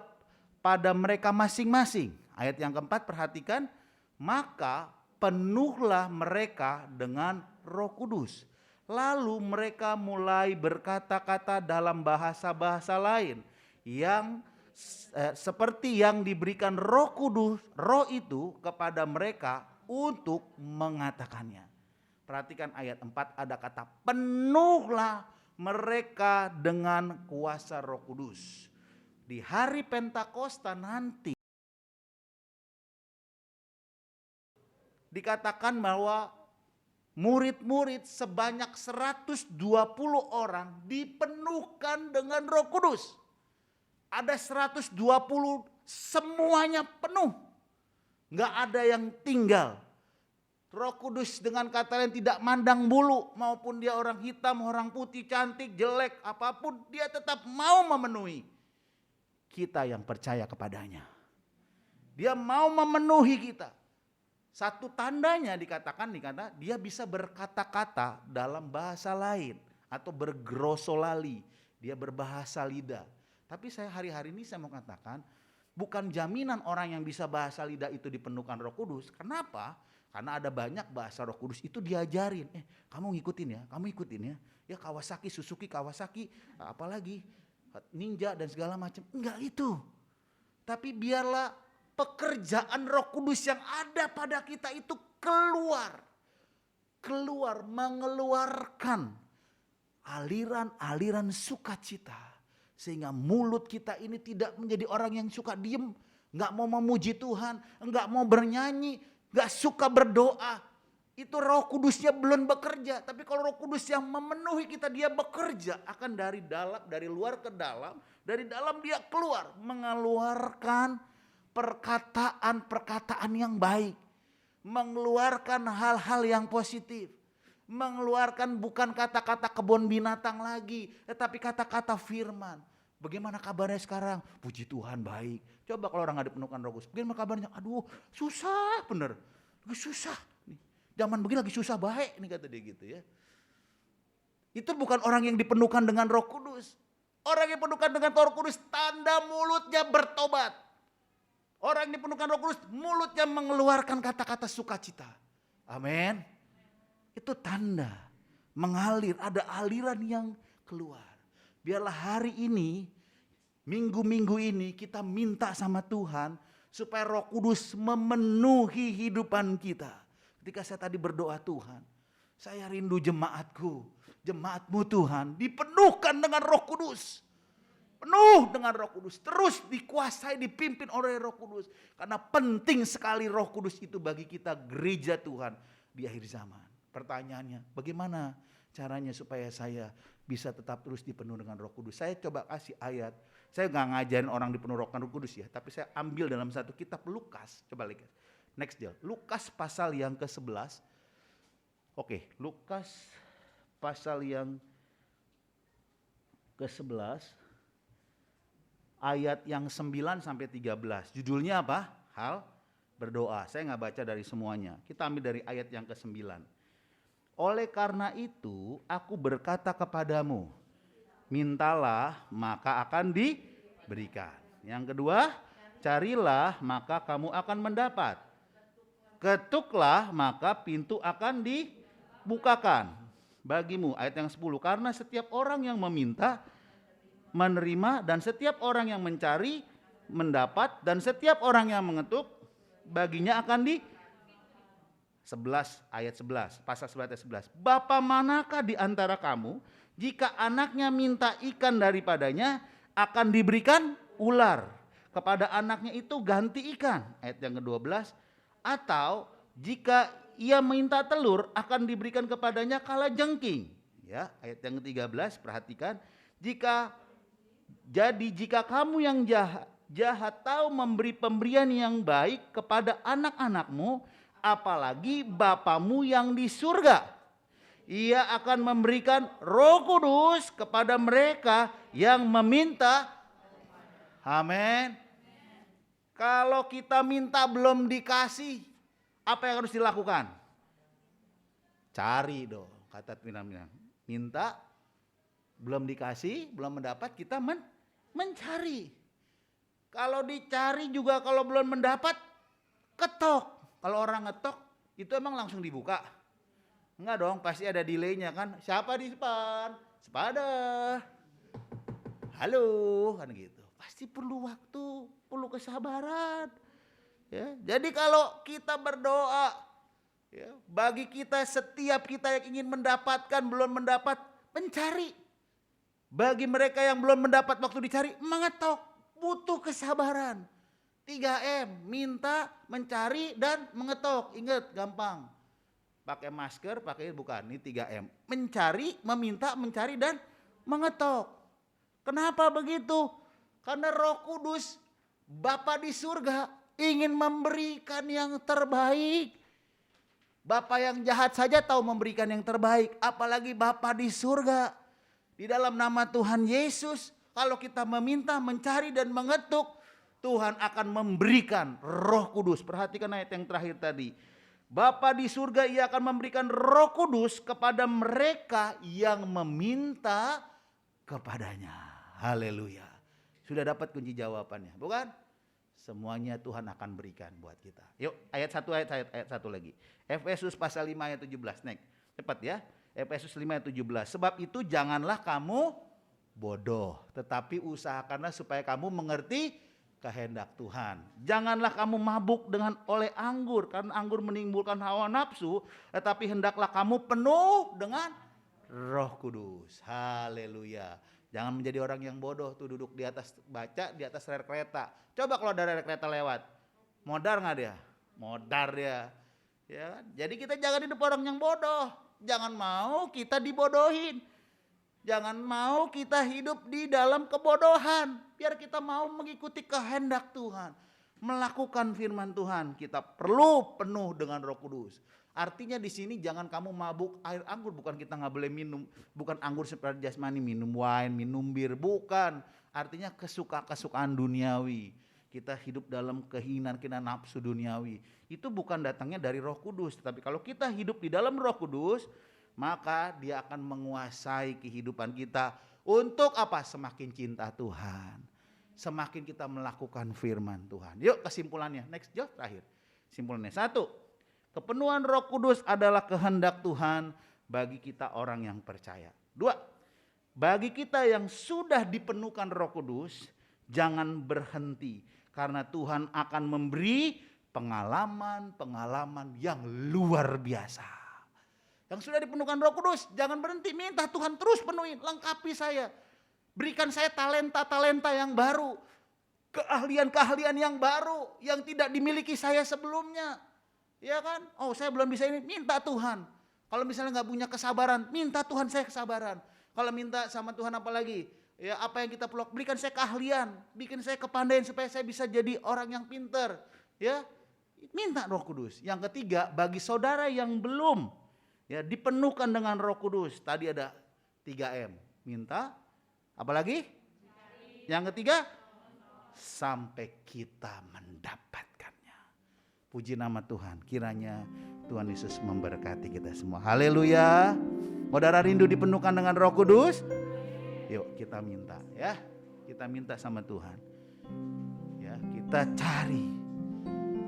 pada mereka masing-masing. Ayat yang keempat, perhatikan, maka penuhlah mereka dengan Roh Kudus. Lalu mereka mulai berkata-kata dalam bahasa-bahasa lain yang seperti yang diberikan Roh Kudus, Roh itu kepada mereka untuk mengatakannya. Perhatikan ayat 4, ada kata penuhlah mereka dengan kuasa Roh Kudus. Di hari Pentakosta nanti dikatakan bahwa murid-murid sebanyak 120 orang dipenuhkan dengan Roh Kudus. Ada 120, semuanya penuh. Nggak ada yang tinggal. Roh Kudus dengan kata lain tidak mandang bulu, maupun dia orang hitam, orang putih, cantik, jelek, apapun, dia tetap mau memenuhi kita yang percaya kepadanya. Dia mau memenuhi kita. Satu tandanya dikatakan dia bisa berkata-kata dalam bahasa lain atau bergrosolali, dia berbahasa lidah. Tapi saya hari-hari ini saya mau katakan, bukan jaminan orang yang bisa bahasa lidah itu dipenuhkan Roh Kudus. Kenapa? Karena ada banyak bahasa Roh Kudus itu diajarin. Kamu ngikutin ya, kamu ikutin ya. Ya Kawasaki, Suzuki, apalagi Ninja dan segala macam. Enggak itu. Tapi biarlah pekerjaan Roh Kudus yang ada pada kita itu keluar, mengeluarkan aliran-aliran sukacita. Sehingga mulut kita ini tidak menjadi orang yang suka diem, enggak mau memuji Tuhan, enggak mau bernyanyi, gak suka berdoa. Itu Roh Kudusnya belum bekerja. Tapi kalau Roh Kudus yang memenuhi kita, dia bekerja. Akan dari dalam, dari luar ke dalam, dari dalam dia keluar, mengeluarkan perkataan-perkataan yang baik, mengeluarkan hal-hal yang positif, mengeluarkan bukan kata-kata kebun binatang lagi, tetapi kata-kata firman. Bagaimana kabarnya sekarang? Puji Tuhan baik. Coba kalau orang ada penuhkan Roh Kudus, bagaimana kabarnya? Aduh, susah bener. Susah. Zaman begini lagi susah baik nih kata dia gitu ya. Itu bukan orang yang dipenuhkan dengan Roh Kudus. Orang yang dipenuhkan dengan Roh Kudus, tanda mulutnya bertobat. Orang yang dipenuhkan Roh Kudus, mulutnya mengeluarkan kata-kata sukacita. Amin. Itu tanda mengalir, ada aliran yang keluar. Biarlah hari ini, minggu-minggu ini kita minta sama Tuhan supaya Roh Kudus memenuhi hidupan kita. Ketika saya tadi berdoa, Tuhan, saya rindu jemaatku, jemaatmu Tuhan, dipenuhkan dengan Roh Kudus. Penuh dengan Roh Kudus, terus dikuasai, dipimpin oleh Roh Kudus. Karena penting sekali Roh Kudus itu bagi kita gereja Tuhan di akhir zaman. Pertanyaannya, bagaimana caranya supaya saya bisa tetap terus dipenuhi dengan Roh Kudus? Saya coba kasih ayat. Saya nggak ngajarin orang dipenuhi Roh Kudus ya, tapi saya ambil dalam satu kitab Lukas. Coba lihat. Next dia. Lukas pasal yang ke-11. Oke, Lukas pasal yang ke-11 ayat yang 9 sampai 13. Judulnya apa? Hal berdoa. Saya nggak baca dari semuanya. Kita ambil dari ayat yang ke-9. Oleh karena itu, aku berkata kepadamu, mintalah maka akan diberikan. Yang kedua, carilah maka kamu akan mendapat. Ketuklah maka pintu akan dibukakan bagimu. Ayat yang 10, karena setiap orang yang meminta menerima, dan setiap orang yang mencari mendapat, dan setiap orang yang mengetuk baginya akan 11 ayat 11, pasal 11 ayat 11. Bapa manakah di antara kamu jika anaknya minta ikan daripadanya akan diberikan ular? Kepada anaknya itu ganti ikan. Ayat yang ke-12. Atau jika ia minta telur akan diberikan kepadanya kalajengking. Ya, ayat yang ke-13 perhatikan. Jika kamu yang jahat tahu memberi pemberian yang baik kepada anak-anakmu, apalagi Bapamu yang di surga, Ia akan memberikan Roh Kudus kepada mereka yang meminta. Amin. Kalau kita minta belum dikasih, apa yang harus dilakukan? Cari dong, kata Firman. Minta belum dikasih, belum mendapat, kita mencari. Kalau dicari juga kalau belum mendapat, ketok. Kalau orang ngetok, itu emang langsung dibuka? Enggak dong, pasti ada delaynya kan. Siapa di depan? Sepada. Halo, kan gitu. Pasti perlu waktu, perlu kesabaran. Ya, jadi kalau kita berdoa, ya, bagi kita setiap kita yang ingin mendapatkan belum mendapat, mencari. Bagi mereka yang belum mendapat waktu dicari, mengetok. Butuh kesabaran. 3M, minta, mencari, dan mengetok. Ingat, gampang. Pakai masker, pakai bukan, ini 3M. Mencari, meminta, mencari, dan mengetok. Kenapa begitu? Karena Roh Kudus, Bapa di surga, ingin memberikan yang terbaik. Bapa yang jahat saja tahu memberikan yang terbaik, apalagi Bapa di surga. Di dalam nama Tuhan Yesus, kalau kita meminta, mencari, dan mengetuk, Tuhan akan memberikan Roh Kudus. Perhatikan ayat yang terakhir tadi. Bapa di surga, Ia akan memberikan Roh Kudus kepada mereka yang meminta kepadanya. Haleluya. Sudah dapat kunci jawabannya, bukan? Semuanya Tuhan akan berikan buat kita. Yuk, ayat 1 lagi. Efesus pasal 5 ayat 17. Next. Cepat ya. Efesus 5 ayat 17. Sebab itu janganlah kamu bodoh, tetapi usahakanlah supaya kamu mengerti kehendak Tuhan. Janganlah kamu mabuk oleh anggur, karena anggur menimbulkan hawa nafsu, tetapi hendaklah kamu penuh dengan Roh Kudus. Haleluya. Jangan menjadi orang yang bodoh tuh, duduk di atas, baca di atas rel kereta. Coba kalau ada rel kereta lewat, modar nggak dia? Modar dia. Ya kan? Jadi kita jangan hidup orang yang bodoh. Jangan mau kita dibodohin. Jangan mau kita hidup di dalam kebodohan. Biar kita mau mengikuti kehendak Tuhan. Melakukan firman Tuhan. Kita perlu penuh dengan Roh Kudus. Artinya di sini jangan kamu mabuk air anggur. Bukan kita nggak boleh minum. Bukan anggur seperti jasmani. Minum wine, minum bir. Bukan. Artinya kesukaan duniawi. Kita hidup dalam kehinaan nafsu duniawi. Itu bukan datangnya dari Roh Kudus. Tapi kalau kita hidup di dalam Roh Kudus, maka Dia akan menguasai kehidupan kita. Untuk apa? Semakin cinta Tuhan. Semakin kita melakukan firman Tuhan. Yuk kesimpulannya. Next job terakhir. Simpulannya 1. Kepenuhan Roh Kudus adalah kehendak Tuhan bagi kita orang yang percaya. 2. Bagi kita yang sudah dipenuhkan Roh Kudus, jangan berhenti. Karena Tuhan akan memberi pengalaman-pengalaman yang luar biasa. Yang sudah dipenuhkan Roh Kudus, jangan berhenti, minta Tuhan terus penuhi, lengkapi saya. Berikan saya talenta-talenta yang baru, keahlian-keahlian yang baru yang tidak dimiliki saya sebelumnya. Ya kan? Oh, saya belum bisa ini, minta Tuhan. Kalau misalnya nggak punya kesabaran, minta Tuhan saya kesabaran. Kalau minta sama Tuhan apa lagi? Ya, apa yang kita perlu, berikan saya keahlian, bikin saya kepandaian supaya saya bisa jadi orang yang pinter. Ya, minta Roh Kudus. Yang ketiga, bagi saudara yang belum ya dipenuhkan dengan Roh Kudus, tadi ada 3M. Minta, apalagi? Yang ketiga, sampai kita mendapatkannya. Puji nama Tuhan, kiranya Tuhan Yesus memberkati kita semua. Haleluya. Saudara rindu dipenuhkan dengan Roh Kudus? Yuk kita minta ya. Kita minta sama Tuhan. Ya, kita cari.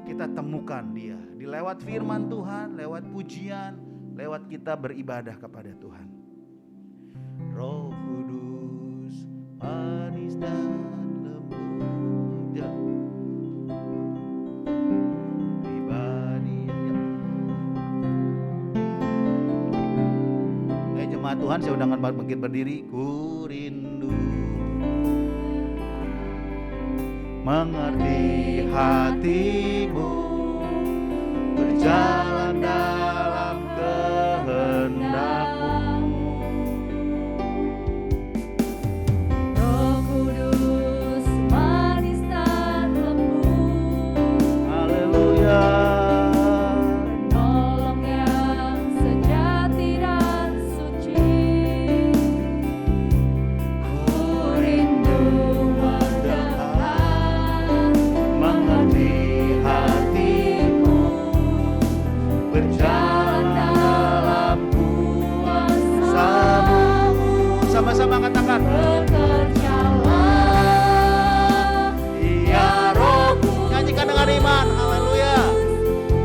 Kita temukan Dia di lewat firman Tuhan, lewat pujian, lewat kita beribadah kepada Tuhan. Roh Kudus, manis dan lembut, pribadi yang... Jemaat Tuhan, saya undang bangkit berdiri. Ku rindu mengerti hatimu, berjalan dalam kehendak-Mu. Roh Kudus manis dan lembut, Haleluya. penolong yang sejati dan suci. Ku rindu mendengar Mengerti hatimu, berjalan dalam kuasa-Mu. Sama-sama katakan, bekerjalah, ya Rohku. Nyanyikan dengan iman, haleluya.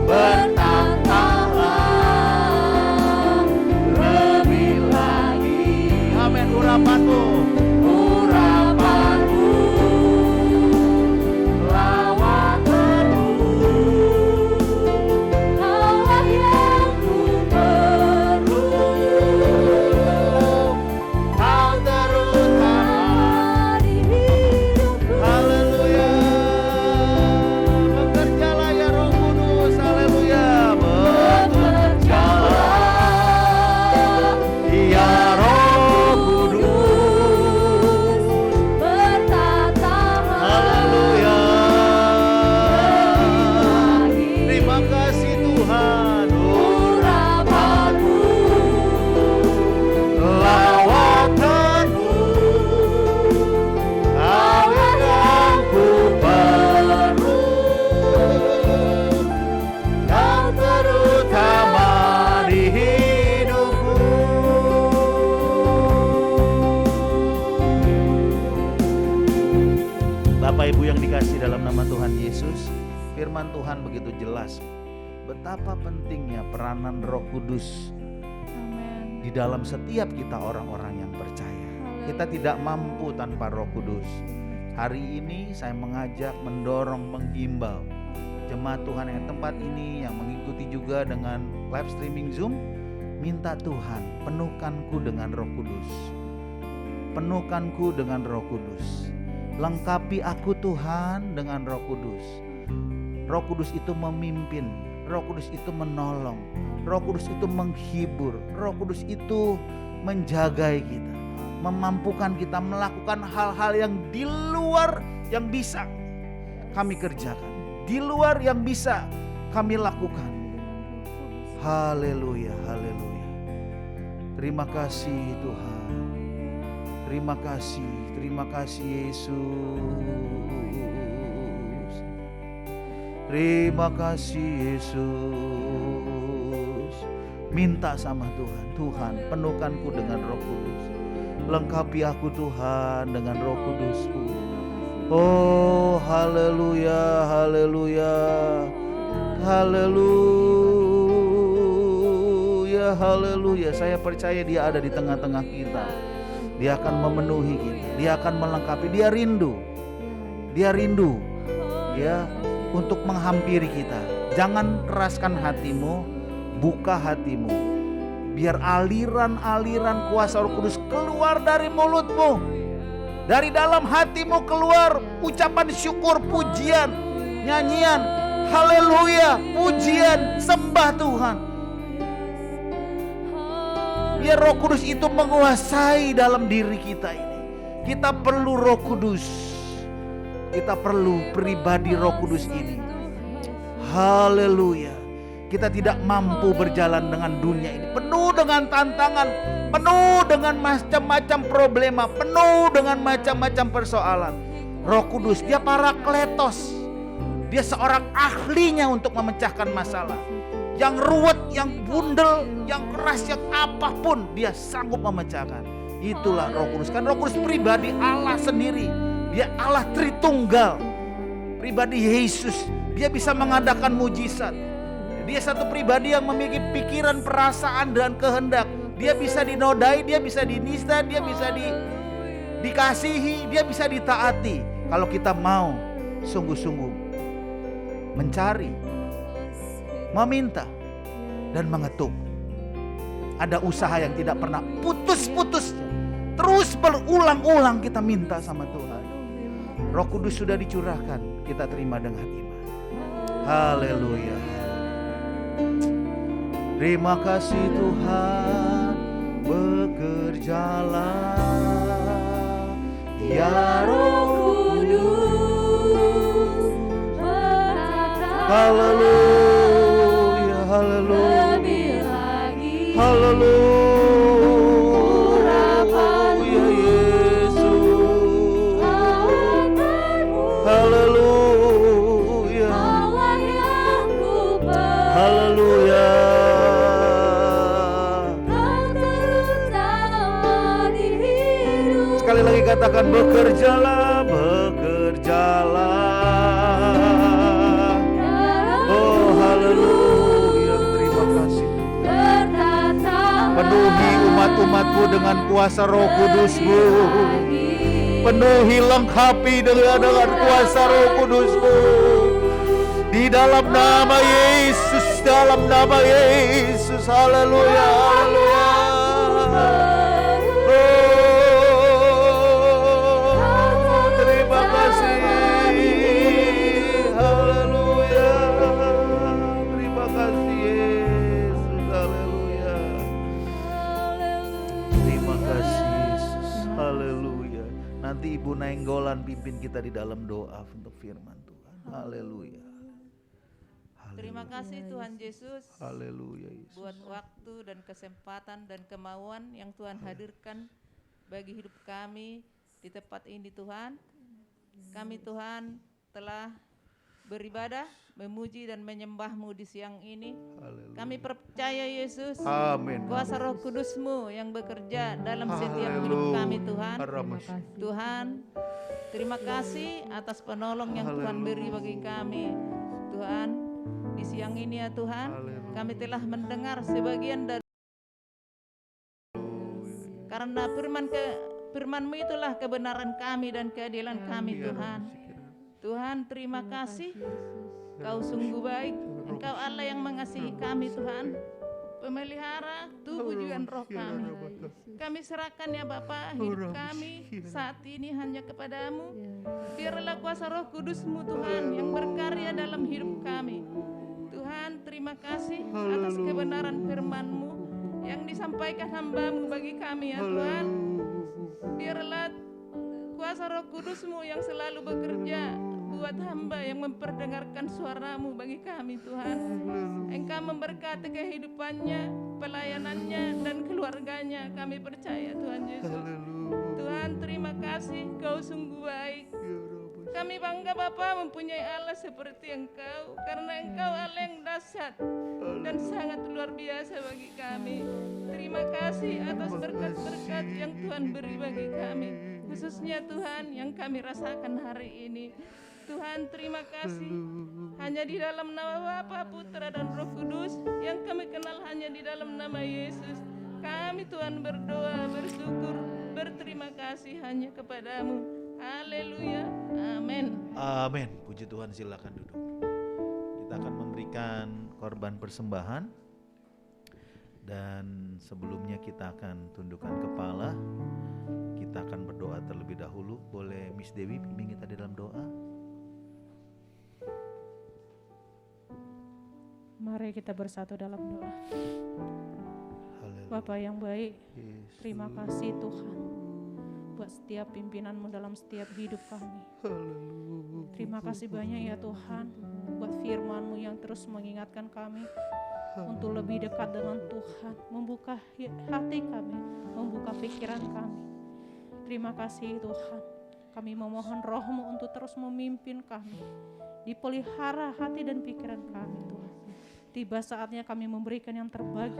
Bertambahlah lebih lagi, amin. Urapanmu, lawatanmu, Allah yang ku perlu. Kau terutama Di hidupku, haleluya. Bekerjalah ya Roh Kudus, haleluya. Bekerjalah ya Roh Kudus, bertatalah haleluya. lagi. Terima kasih Tuhan. Urapanmu, Lawatanmu, Kau yang ku perlu. Kau terutama di hidupku. Bapak Ibu yang dikasihi dalam nama Tuhan Yesus, firman Tuhan begitu jelas betapa pentingnya peranan Roh Kudus amin. di dalam setiap kita orang-orang yang percaya. Kita tidak mampu tanpa Roh Kudus. Hari ini saya mengajak, mendorong, menghimbau jemaat Tuhan yang tempat ini, yang mengikuti juga dengan live streaming Zoom, minta Tuhan penuhkanku dengan Roh Kudus. Penuhkanku dengan Roh Kudus. Lengkapi aku Tuhan dengan Roh Kudus. Roh Kudus itu memimpin, Roh Kudus itu menolong, Roh Kudus itu menghibur, Roh Kudus itu menjagai kita, memampukan kita melakukan hal-hal yang di luar yang bisa kami kerjakan, di luar yang bisa kami lakukan. Haleluya, haleluya. Terima kasih Tuhan. Terima kasih Yesus. Terima kasih Yesus. Minta sama Tuhan, Tuhan penuhkanku dengan Roh Kudus. Lengkapi aku Tuhan dengan Roh Kudus-Mu. Oh haleluya, haleluya, haleluya, haleluya. Saya percaya Dia ada di tengah-tengah kita. Dia akan memenuhi kita, Dia akan melengkapi. Dia rindu ya untuk menghampiri kita. Jangan keraskan hatimu, buka hatimu, biar aliran-aliran kuasa Roh Kudus keluar dari mulutmu, dari dalam hatimu keluar ucapan syukur, pujian, nyanyian, haleluya, pujian, sembah Tuhan. Biar Roh Kudus itu menguasai dalam diri kita ini. Kita perlu Roh Kudus. Kita perlu pribadi Roh Kudus ini. Haleluya. Kita tidak mampu berjalan dengan dunia ini, penuh dengan tantangan, penuh dengan macam-macam problema, penuh dengan macam-macam persoalan. Roh Kudus, dia Parakletos. Dia seorang ahlinya untuk memecahkan masalah. Yang ruwet, yang bundel, yang keras, yang apapun dia sanggup memecahkan. Itulah Roh Kudus. Kan Roh Kudus pribadi Allah sendiri. Dia Allah Tritunggal. Pribadi Yesus. Dia bisa mengadakan mujizat. Dia satu pribadi yang memiliki pikiran, perasaan, dan kehendak. Dia bisa dinodai, dia bisa dinista, dia bisa dikasihi, dia bisa ditaati. Kalau kita mau sungguh-sungguh mencari, meminta, dan mengetuk. Ada usaha yang tidak pernah putus-putus. Terus berulang-ulang kita minta sama Tuhan. Roh Kudus sudah dicurahkan, kita terima dengan iman. Haleluya. Terima kasih Tuhan, bekerjalah ya Roh Kudus. Haleluya, haleluya, haleluya Yesus. Haleluya, haleluya. Sekali lagi katakan bekerjalah, bekerjalah. Oh haleluya, terima kasih. Penuhi umat-umatmu dengan kuasa Roh Kudusmu. Penuhi, lengkapi dengan kuasa Roh Kudusmu. Di dalam nama Yesus, dalam nama Yesus. Haleluya, haleluya. Nanti Ibu Nainggolan pimpin kita di dalam doa untuk firman Tuhan. Haleluya. Terima kasih Tuhan Yesus. Haleluya Yesus. Buat waktu dan kesempatan dan kemauan yang Tuhan hadirkan bagi hidup kami di tempat ini Tuhan. Kami Tuhan telah beribadah, memuji dan menyembah-Mu di siang ini. Haleluya. Kami percaya Yesus, Amin. kuasa Roh Kudus-Mu yang bekerja dalam setiap hidup kami Tuhan. Tuhan, terima kasih atas penolong yang Tuhan beri bagi kami. Tuhan, di siang ini ya Tuhan, kami telah mendengar sebagian dari karena firman-Mu itulah kebenaran kami dan keadilan kami Tuhan. Tuhan, terima kasih. Kau sungguh baik. Engkau Allah yang mengasihi kami Tuhan. Pemelihara tubuh juga roh kami. Kami serahkan ya Bapa hidup kami saat ini hanya kepadamu. Biarlah kuasa Roh Kudus-Mu Tuhan yang berkarya dalam hidup kami. Tuhan, terima kasih atas kebenaran firman-Mu yang disampaikan hamba-Mu bagi kami ya Tuhan. Biarlah kuasa Roh Kudus-Mu yang selalu bekerja buat hamba yang memperdengarkan suara-Mu bagi kami Tuhan. Engkau memberkati kehidupannya, pelayanannya, dan keluarganya. Kami percaya Tuhan Yesus. Tuhan, terima kasih, Kau sungguh baik. Kami bangga Bapa mempunyai Allah seperti Engkau, karena Engkau Allah yang dahsyat dan sangat luar biasa bagi kami. Terima kasih atas berkat-berkat yang Tuhan beri bagi kami, khususnya Tuhan yang kami rasakan hari ini. Tuhan, terima kasih. Hanya di dalam nama Bapa, Putra, dan Roh Kudus yang kami kenal hanya di dalam nama Yesus. Kami Tuhan berdoa, bersyukur, berterima kasih hanya kepadamu. Haleluya. Amin. Amin. Puji Tuhan, silakan duduk. Kita akan memberikan korban persembahan. Dan sebelumnya kita akan tundukkan kepala. Kita akan berdoa terlebih dahulu. Boleh Miss Dewi pimpin kita di dalam doa? Mari kita bersatu dalam doa. Haleluya. Bapa yang baik, Yesus. terima kasih Tuhan buat setiap pimpinan-Mu dalam setiap hidup kami. Terima kasih banyak ya Tuhan buat firman-Mu yang terus mengingatkan kami untuk lebih dekat dengan Tuhan, membuka hati kami, membuka pikiran kami. Terima kasih Tuhan, kami memohon Roh-Mu untuk terus memimpin kami, dipelihara hati dan pikiran kami Tuhan. Tiba saatnya kami memberikan yang terbaik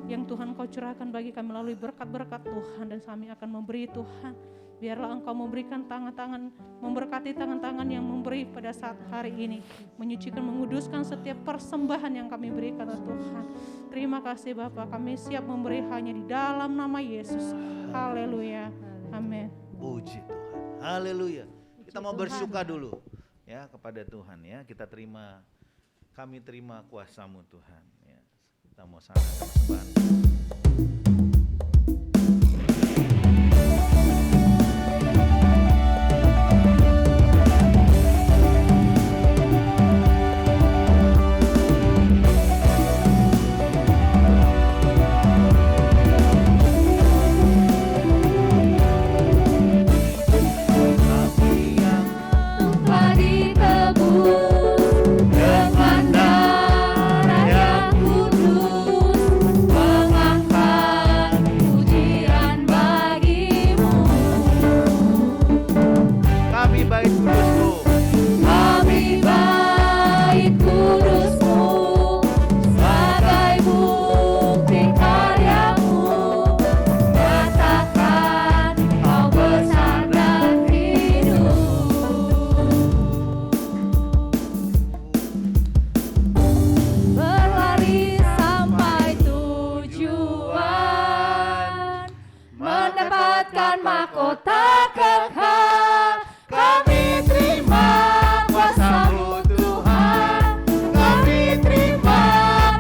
yang Tuhan Kau curahkan bagi kami melalui berkat-berkat Tuhan, dan kami akan memberi Tuhan. Biarlah Engkau memberikan tangan-tangan, memberkati tangan-tangan yang memberi pada saat hari ini, menyucikan, menguduskan setiap persembahan yang kami berikan Tuhan. Terima kasih Bapa, kami siap memberi hanya di dalam nama Yesus. Haleluya, amin. Puji Tuhan, haleluya. Kita mau bersuka dulu ya kepada Tuhan ya. Kita terima, kami terima kuasa-Mu Tuhan ya. Kita mau serahkan persembahan. Telah ditebus dengan darah yang kudus, mengangkat pujian bagimu. Kami baik kudus-Mu, Kami baik kudus-Mu, sebagai bukti karya-Mu, nyatakan Kau besar dan hidup. Berlari sampai tujuan, mendapatkan mahkota kekal. Kami terima kuasa-Mu Tuhan, kami terima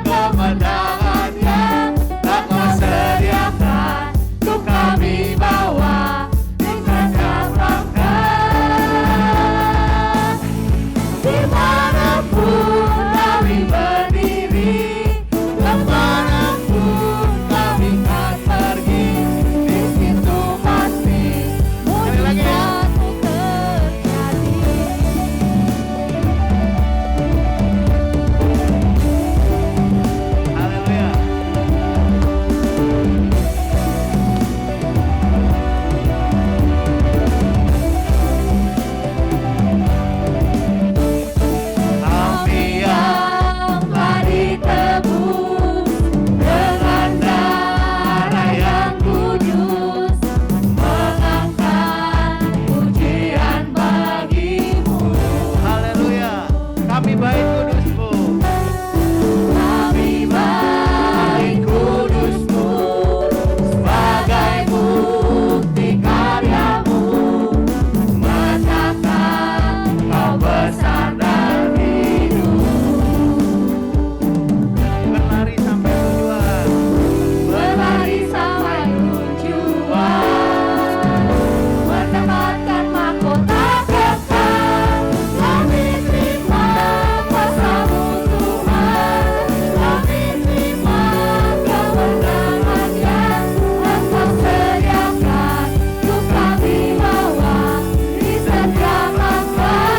kemenangan yang telah Kau sediakan, untuk kami bawa di setiap langkah. Dimanapun kami berdiri, kemanapun kami akan pergi, di situ pasti mujizat-Mu terjadi. haleluya. Kami yang telah ditebus dengan darah yang kudus, mengangkat pujian bagimu. Haleluya. Kami baik kudus-Mu, Kami baik kudus-Mu, sebagai bukti karya-Mu, menyatakan Kau besar dan hidup. berlari sampai tujuan. Berlari sampai tujuan, mendapatkan mahkota kekal. Kami terima kuasa-Mu Tuhan, kami terima kemenangan yang Engkau sediakan, untuk kami bawa di setiap langkah.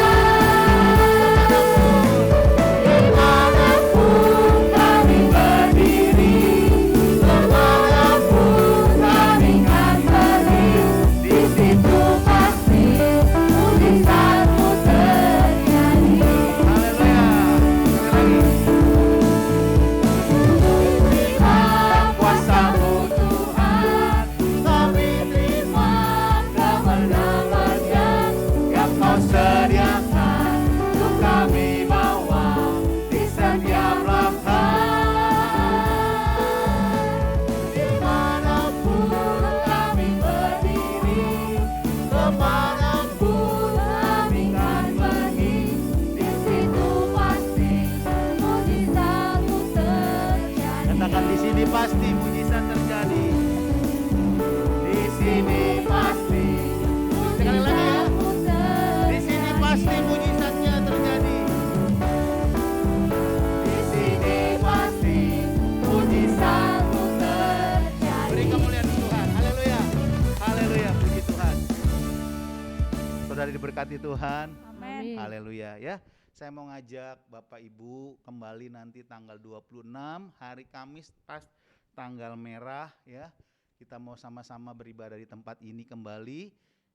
Dimanapun kami berdiri, kemanapun kami akan pergi, di situ pasti mujizat-Mu terjadi. Haleluya. Sekali lagi. Terima kuasa-Mu Tuhan, kami terima kemenangan yang Kau sediakan, untuk kami bawa di setiap langkah. Dimanapun kami berdiri, kemanapun kami akan pergi, di situ pasti mujizat-Mu terjadi. Katakan di sini pasti mujizat terjadi. Di sini pasti. Sekali lagi ya. Di sini pasti mujizatnya terjadi. Di sini pasti mujizat-Mu terjadi. Mari diberkati Tuhan. Amin. Haleluya ya. Saya mau ngajak Bapak Ibu kembali nanti tanggal 26 hari Kamis pas tanggal merah ya. Kita mau sama-sama beribadah di tempat ini kembali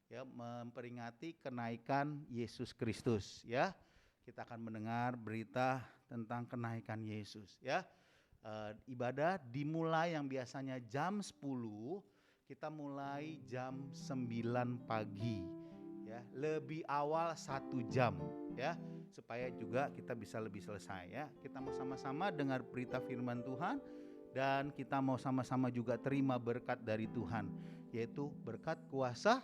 ya, memperingati kenaikan Yesus Kristus ya. Kita akan mendengar berita tentang kenaikan Yesus ya. Ibadah dimulai yang biasanya jam 10, kita mulai jam 9 pagi ya, lebih awal 1 jam ya, supaya juga kita bisa lebih selesai ya. Kita mau sama-sama dengar berita firman Tuhan dan kita mau sama-sama juga terima berkat dari Tuhan, yaitu berkat kuasa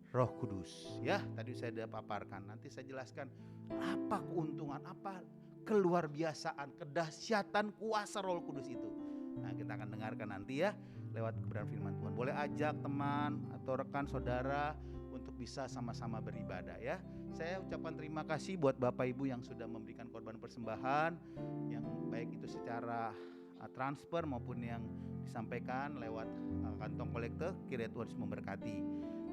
Roh Kudus ya. Tadi saya sudah paparkan, nanti saya jelaskan apa keuntungan, apa keluar biasaan, kedahsyatan kuasa Roh Kudus itu. Nah, kita akan dengarkan nanti ya lewat kebenaran firman Tuhan. Boleh ajak teman atau rekan saudara untuk bisa sama-sama beribadah ya. Saya ucapkan terima kasih buat Bapak Ibu yang sudah memberikan korban persembahan, yang baik itu secara transfer maupun yang disampaikan lewat kantong kolektor. Kiranya Tuhan Yesus memberkati.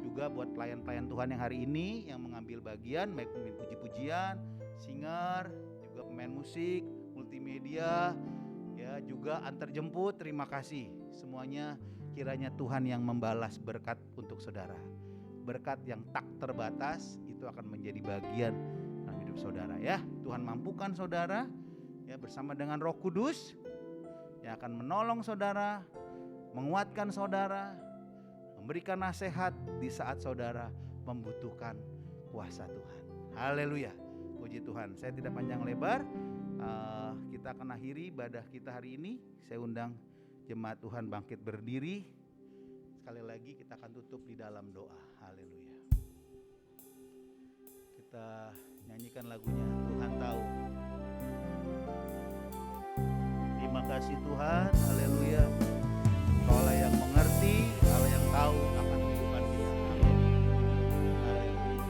Juga buat pelayan-pelayan Tuhan yang hari ini yang mengambil bagian, baik pemimpin puji-pujian, singer, juga pemain musik, multimedia, ya juga antar jemput. Terima kasih semuanya. Kiranya Tuhan yang membalas berkat untuk saudara. Berkat yang tak terbatas itu akan menjadi bagian dalam hidup saudara ya. Tuhan mampukan saudara ya, bersama dengan Roh Kudus yang akan menolong saudara, menguatkan saudara, memberikan nasihat di saat saudara membutuhkan kuasa Tuhan. Haleluya, puji Tuhan. Saya tidak panjang lebar, kita akan akhiri ibadah kita hari ini. Saya undang jemaat Tuhan bangkit berdiri. Sekali lagi kita akan tutup di dalam doa. Haleluya. Kita nyanyikan lagunya Tuhan Tahu. Terima kasih Tuhan, haleluya. Kau Allah yang mengerti, Allah yang tahu akan kehidupan kita. Haleluya.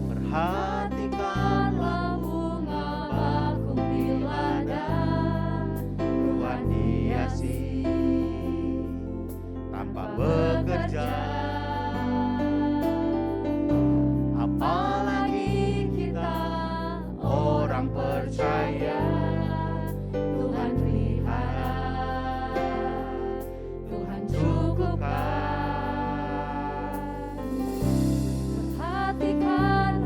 Perhatikanlah bunga bakung di ladang, Tuhan hiasi tanpa bekerja. Apalagi kita orang percaya, Tuhan pelihara, Tuhan cukupkan. Perhatikan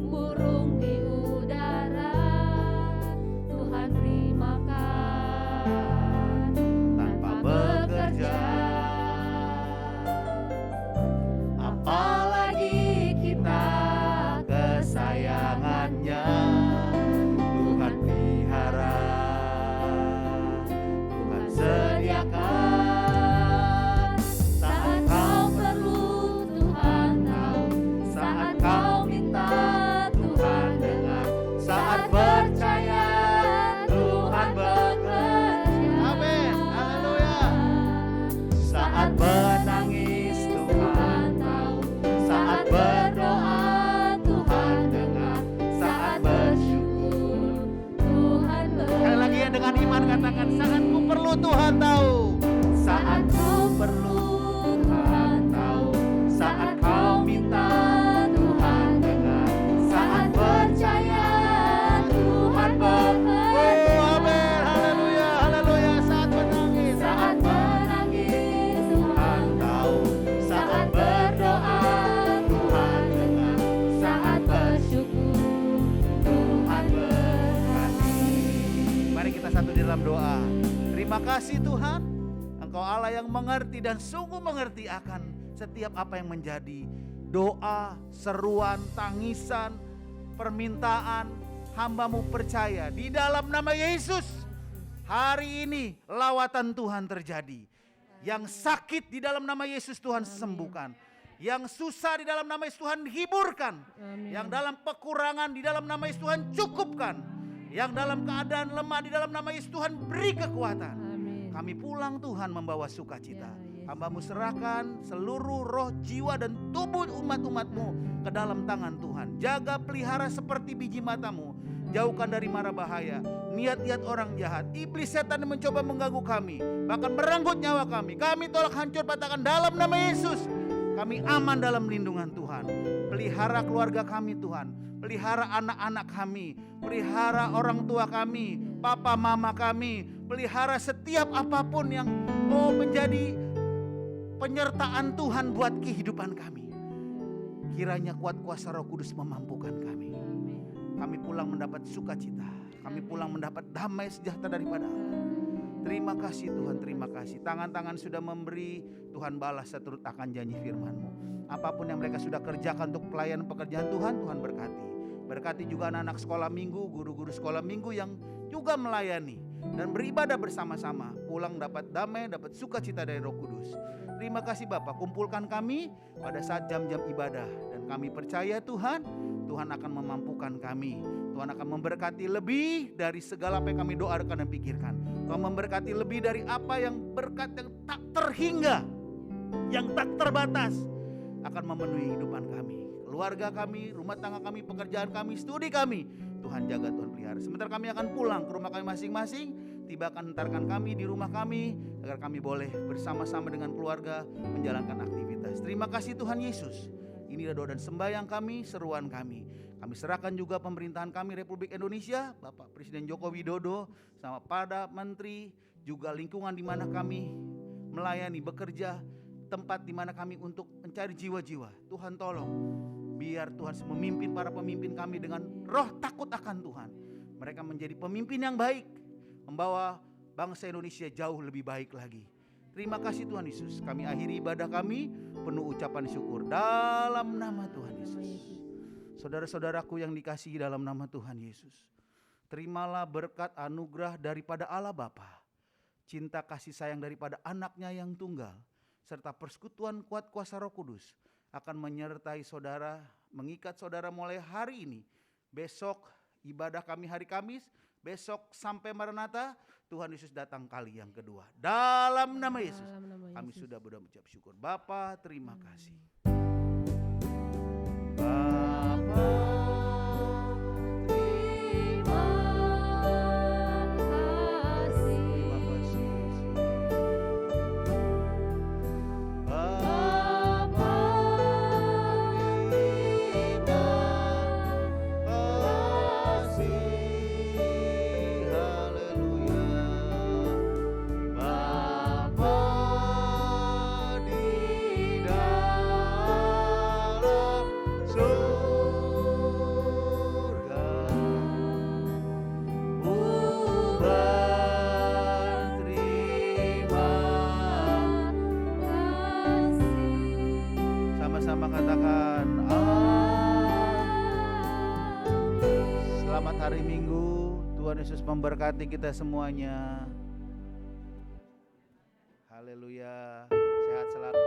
burung di udara, Tuhan beri makan tanpa bekerja. Apalagi kita kesayangannya, Tuhan pelihara, Tuhan sediakan. saat kau perlu, Tuhan tahu. Saat kau minta, Tuhan dengar. Saat percaya, Tuhan bekerja. Amin, haleluya. Saat menangis, Tuhan tahu. Saat berdoa, Tuhan dengar. Saat bersyukur, Tuhan sekali lagi ya, dengan iman katakan, saat ku perlu Tuhan tahu. Saat ku perlu Tuhan tahu. Saat kau minta, Tuhan dengar. Saat percaya, Tuhan bekerja. Oh, amin, haleluya, haleluya. Saat menangis, Saat menangis, Tuhan tahu. Saat berdoa, Tuhan dengar. saat bersyukur, Tuhan berkati. Mari kita satu di dalam doa. Terima kasih Tuhan, Engkau Allah yang mengerti dan sungguh mengerti akan setiap apa yang menjadi doa, seruan, tangisan, permintaan hamba-Mu. Percaya di dalam nama Yesus, hari ini lawatan Tuhan terjadi. Yang sakit di dalam nama Yesus Tuhan sembuhkan. Yang susah di dalam nama Yesus Tuhan hiburkan. Yang dalam kekurangan di dalam nama Yesus Tuhan cukupkan. Yang dalam keadaan lemah di dalam nama Yesus Tuhan beri kekuatan. Kami pulang Tuhan membawa sukacita. Hamba-Mu serahkan seluruh roh, jiwa dan tubuh umat-umat-Mu ke dalam tangan Tuhan. Jaga pelihara seperti biji mata-Mu. Jauhkan dari mara bahaya, niat-niat orang jahat, iblis setan yang mencoba mengganggu kami, bahkan merenggut nyawa kami. Kami tolak hancur patahkan dalam nama Yesus. Kami aman dalam lindungan Tuhan. Pelihara keluarga kami Tuhan. Pelihara anak-anak kami. Pelihara orang tua kami, papa mama kami. Pelihara setiap apapun yang menjadi penyertaan Tuhan buat kehidupan kami. Kiranya kuat kuasa Roh Kudus memampukan kami. Kami pulang mendapat sukacita. Kami pulang mendapat damai sejahtera daripada Allah. Terima kasih Tuhan, terima kasih. Tangan-tangan sudah memberi, Tuhan balas seturut akan janji firman-Mu. Apapun yang mereka sudah kerjakan untuk pelayanan pekerjaan Tuhan, Tuhan berkati. Berkati juga anak-anak sekolah minggu, guru-guru sekolah minggu yang juga melayani dan beribadah bersama-sama. Pulang dapat damai, dapat sukacita dari Roh Kudus. Terima kasih Bapak, kumpulkan kami pada saat jam-jam ibadah. Dan kami percaya Tuhan, Tuhan akan memampukan kami. Tuhan akan memberkati lebih dari segala apa yang kami doakan dan pikirkan. Tuhan memberkati lebih dari apa yang berkat yang tak terhingga, yang tak terbatas akan memenuhi kehidupan kami. Keluarga kami, rumah tangga kami, pekerjaan kami, studi kami. Tuhan jaga, Tuhan pelihara. Sebentar kami akan pulang ke rumah kami masing-masing. Tibakan hantarkan kami di rumah kami agar kami boleh bersama-sama dengan keluarga menjalankan aktivitas. Terima kasih Tuhan Yesus. Inilah doa dan sembahyang kami, seruan kami. Kami serahkan juga pemerintahan kami Republik Indonesia, Bapak Presiden Joko Widodo, sama pada menteri, juga lingkungan di mana kami melayani, bekerja, tempat di mana kami untuk mencari jiwa-jiwa. Tuhan tolong, biar Tuhan memimpin para pemimpin kami dengan roh takut akan Tuhan. Mereka menjadi pemimpin yang baik, membawa bangsa Indonesia jauh lebih baik lagi. Terima kasih Tuhan Yesus. Kami akhiri ibadah kami penuh ucapan syukur dalam nama Tuhan Yesus. Saudara-saudaraku yang dikasihi dalam nama Tuhan Yesus, terimalah berkat anugerah daripada Allah Bapa, cinta kasih sayang daripada anaknya yang tunggal, serta persekutuan kuat kuasa Roh Kudus akan menyertai saudara, mengikat saudara mulai hari ini. Besok ibadah kami hari Kamis, besok sampai Maranatha, Tuhan Yesus datang kali yang kedua. Dalam nama Yesus, kami sudah berdoa mengucap syukur. Bapa, terima kasih. Bapa, Terima kasih. terima kasih. Bapa, Terima kasih. Haleluya. Bapa di dalam surga, ku berterima kasih. sama-sama katakan selamat hari Minggu. Tuhan Yesus memberkati kita semuanya. Haleluya. Sehat selalu.